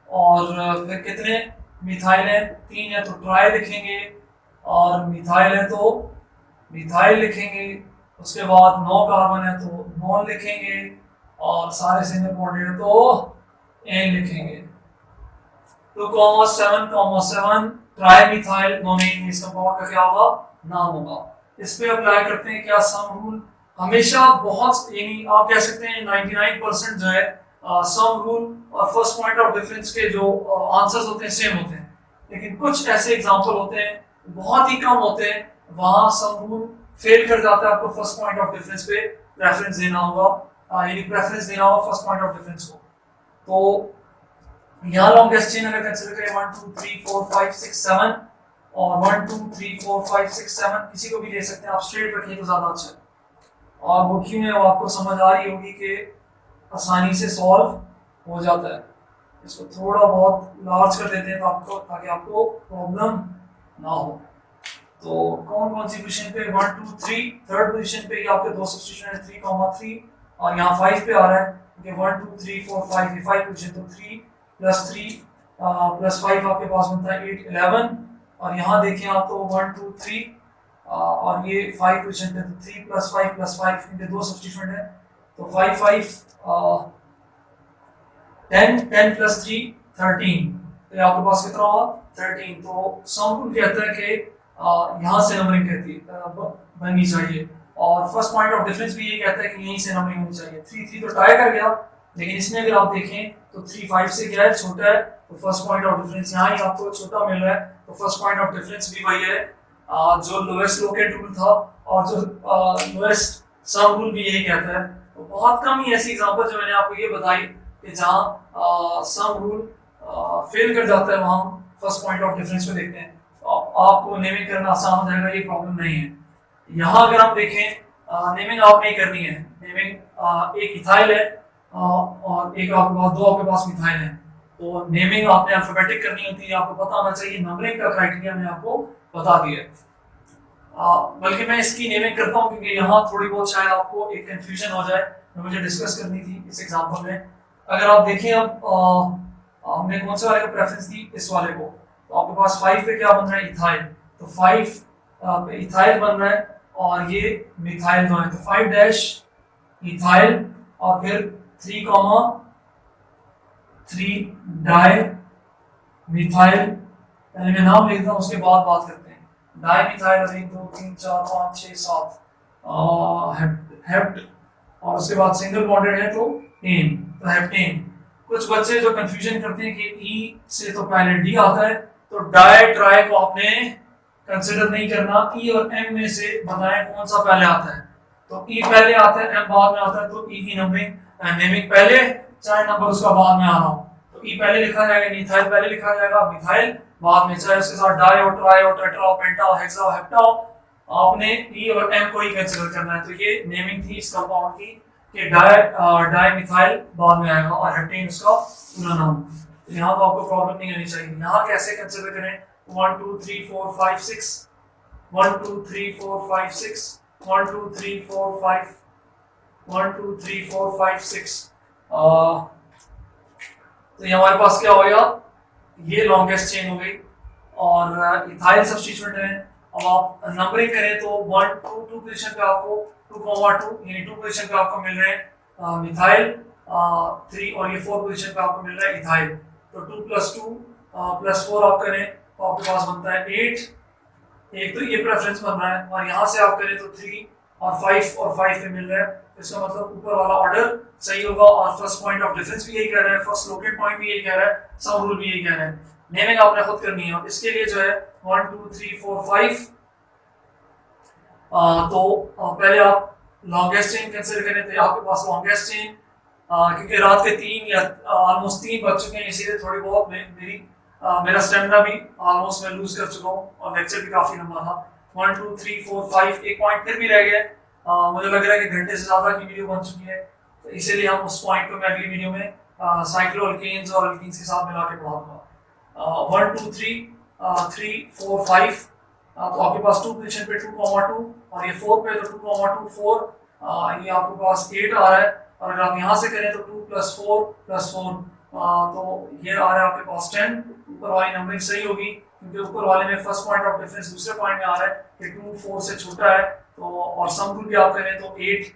और फिर कितने मिथाइल है, 3 है तो ट्राई लिखेंगे और मिथाइल है तो मिथाइल लिखेंगे। उसके बाद 9 कार्बन है तो नॉन लिखेंगे और सारे सिंगल बॉन्डेड है तो एन लिखेंगे। 2, 7, 7 ट्राई मिथाइल नोनेन, इसका कंपाउंड का क्या होगा, नाम होगा। इस पे अप्लाई करते हैं क्या, सम रूल हमेशा बहुत, यानी आप कह सकते हैं 99% जो है सम रूल और फर्स्ट पॉइंट ऑफ डिफरेंस के जो आंसर्स होते हैं सेम होते हैं, लेकिन कुछ ऐसे एग्जांपल होते हैं बहुत ही कम होते हैं वहां सम रूल फेल कर जाता है, आपको फर्स्ट पॉइंट ऑफ डिफरेंस पे रेफरेंस देना होगा, यानी प्रेफरेंस देना होगा फर्स्ट पॉइंट ऑफ डिफरेंस को। तो यहाँ लॉन्गेस्ट चेन अगर कंसीडर करें 1 2 3 4 5 6 7 और 1 2 3 4 5 6 7, किसी को भी ले सकते हैं आप, स्ट्रेट रखिए तो ज्यादा अच्छा है। और वो क्यों है वो आपको समझ आ रही होगी कि आसानी से सॉल्व हो जाता है। इसको थोड़ा बहुत लार्ज कर देते हैं तो आपको, ताकि आपको प्रॉब्लम ना हो। तो कौन कौन सी पोजीशन पे 1 2 3, थर्ड पोजीशन पे ये आपके दो सब्स्टिट्यूशन है 3, 3 और यहाँ 5 पे आ रहा है कि 1 2 3 4 5, ये 5 पोजीशन, तो 3 प्लस 3 प्लस 5 आपके पास बनता है 8 11 और यहाँ देखें आप तो 1 2 3 और ये 5 पोजीशन पे, तो 3 प्लस 5 इनके दो सब्स्टिट्यूशन है तो 5 5 10 प्लस 3 13, तो आपके पास कितना हुआ 13। तो सम रूल कहता है कि यहाँ से नंबरिंग कहती है बननी चाहिए और फर्स्ट पॉइंट ऑफ डिफरेंस भी ये कहता है कि यहीं से नंबरिंग होनी चाहिए। 3 3 तो ट्राई कर गया, लेकिन इसमें अगर आप देखें तो 3 5 से क्या है, छोटा है, तो फर्स्ट पॉइंट ऑफ डिफरेंस यहाँ ही आपको छोटा मिल रहा है, तो फर्स्ट पॉइंट ऑफ डिफरेंस भी वही है जो लोएस्ट लोकेट रूल था, और जो लोएस्ट सम रूल भी यही कहता है। तो बहुत कम ही ऐसी एग्जांपल जो मैंने आपको ये बताई कि जहाँ सम रूल फेल कर जाता है, वहाँ फर्स्ट पॉइंट ऑफ डिफरेंस को देखते हैं, तो आपको नेमिंग करना आसान हो जाएगा, ये प्रॉब्लम नहीं है। यहाँ अगर आप देखें नेमिंग आप नहीं करनी है, नेमिंग एक इथाइल है और एक आपके पास, दो आपके पास मिथाइल है, तो नेमिंग आपने अल्फाबेटिक करनी होती है, आपको पता होना चाहिए। नंबरिंग का क्राइटेरिया मैंने आपको बता दिया है, बल्कि मैं इसकी नेमिंग करता हूँ क्योंकि यहाँ थोड़ी बहुत शायद आपको एक कंफ्यूजन हो जाए, जो मुझे डिस्कस करनी थी इस एग्जांपल में। अगर आप देखें अब हमने कौन से वाले को प्रेफरेंस दी, इस वाले को, तो आपके पास 5 पे क्या बन रहा है, इथाइल, तो 5 पे इथाइल बन रहा है और ये मिथाइल जो है, तो 5 डैश इथाइल और फिर 3 डाई मिथाइल, पहले मैं नाम लिखता हूँ उसके बाद बात करते हैं। डाई मिथाइल 1 2 3 4 5 6 7 हेप्ट, और उसके बाद सिंगल बॉन्डेड है तो एन, तो हेप्टेन। कुछ बच्चे जो कंफ्यूजन करते हैं कि ई से तो पहले डी आता है, तो डाई ट्राई को आपने कंसिडर नहीं करना, ई और एम में से बताएं कौन सा पहले आता है, तो ई पहले आता है, एम बाद में आता है, तो ई की नेमिंग पहले, चाहे नंबर उसका बाद में आ रहा हो, तो ई पहले लिखा जाएगा, मिथाइल पहले लिखा जाएगा, मिथाइल बाद में, चाहे उसके साथ डाई और ट्राई और टेट्रा और पेंटा और हेक्सा और हेप्टा हो, आपने ई और एम को ही कंसिडर करना है। तो ये नेमिंग थी इस कंपाउंड की कि डाई मिथाइल बाद में आएगा और हेप्टेन उसका पूरा नाम। तो यहाँ तो आपको प्रॉब्लम नहीं होनी चाहिए। यहाँ कैसे कंसिडर करें, 1 2 3 4 5 6 1 2 3 4 5 6 1 2 3 4 5 1 2 3 4 5 6, तो ये हमारे पास क्या हो गया, ये लॉन्गेस्ट चेन हो गई और इथाइल सब्स्टिट्यूएंट है। अब आप नंबरिंग करें तो 1 2 2 पोजीशन पे आपको 2,2 यानी 2 पोजीशन पे आपको मिल रहे हैं मिथाइल, 3 और ये 4 पोजीशन पे आपको मिल रहा है इथाइल, तो 2 + 2 + 4 आप करें तो आपके पास बनता है 8, एक तो ये प्रेफरेंस बन रहा है, और यहाँ से आप करें तो 3 और 5 पे मिल रहा है, इसका मतलब ऊपर वाला ऑर्डर सही होगा, और फर्स्ट पॉइंट ऑफ डिफरेंस भी यही कह रहा है, फर्स्ट लोकेट पॉइंट भी यही कह रहा है, सम रूल भी यही कह रहा है। नेमिंग आपने खुद करनी है, और इसके लिए जो है 1 2 3 4 5, तो पहले आप लॉन्गेस्ट चेन कंसीडर करें, तो आपके पास लॉन्गेस्ट चेन, क्योंकि रात के 3 या ऑलमोस्ट 3 बज चुके हैं, इसीलिए थोड़ी बहुत मेरा स्टेमिना भी ऑलमोस्ट मैं लूज कर चुका हूँ, और लेक्चर भी काफी लंबा था। 1 2 3 4 5 एक पॉइंट फिर भी रह गया, मुझे लग रहा है कि घंटे से ज्यादा की वीडियो बन चुकी है, तो इसीलिए हम उस पॉइंट को मैं अगली वीडियो में साइक्लोअल्केन्स और अल्कीन्स के साथ मिला के पढ़ाऊंगा। 1 2 3 4 5, तो आपके पास 2 पोजीशन पे 2,2 और ये 4 पे तो 2,2 4, ये आपके पास 8 आ रहा है, और अगर आप यहाँ से करें तो 2 + 4 + 4, तो ये आ रहा है आपके पास 10। ऊपर वाली नंबरिंग सही होगी क्योंकि ऊपर वाले में फर्स्ट पॉइंट ऑफ डिफरेंस दूसरे पॉइंट में आ रहा है कि 2 4 से छोटा है, तो और सम रूल भी आप करें तो 8,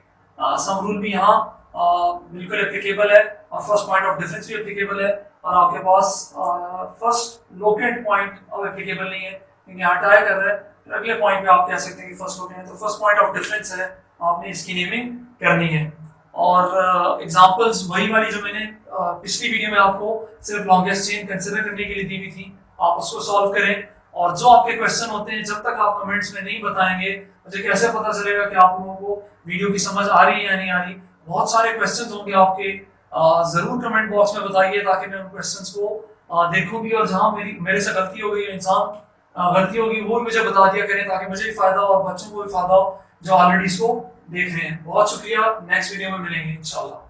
सम रूल भी यहाँ बिल्कुल एप्लीकेबल है, और फर्स्ट पॉइंट ऑफ डिफरेंस भी एप्लीकेबल है, और आपके पास फर्स्ट लोकेट पॉइंट अब एप्लीकेबल नहीं है क्योंकि यहाँ ट्राई कर रहा है, फिर अगले पॉइंट पे आप कह सकते हैं कि फर्स्ट लोकेट है, तो फर्स्ट पॉइंट ऑफ डिफरेंस है, आपने इसकी नेमिंग करनी है। और एग्जांपल्स वही वाली जो मैंने पिछली वीडियो में आपको सिर्फ लॉन्गेस्ट चेन कंसीडर करने के लिए दी हुई थी, आप उसको सॉल्व करें, और जो आपके क्वेश्चन होते हैं जब तक आप कमेंट्स में नहीं बताएंगे मुझे कैसे पता चलेगा कि आप लोगों को वीडियो की समझ आ रही है या नहीं आ रही। बहुत सारे क्वेश्चंस होंगे आपके, जरूर कमेंट बॉक्स में बताइए ताकि मैं उन क्वेश्चंस को देखूं भी, और जहां मेरे से गलती हो गई, इंसान गलती होगी वो भी मुझे बता दिया करें ताकि मुझे भी फायदा हो और बच्चों को भी फायदा हो जो ऑलरेडी इसको देख रहे हैं। बहुत शुक्रिया, नेक्स्ट वीडियो में मिलेंगे इंशाल्लाह।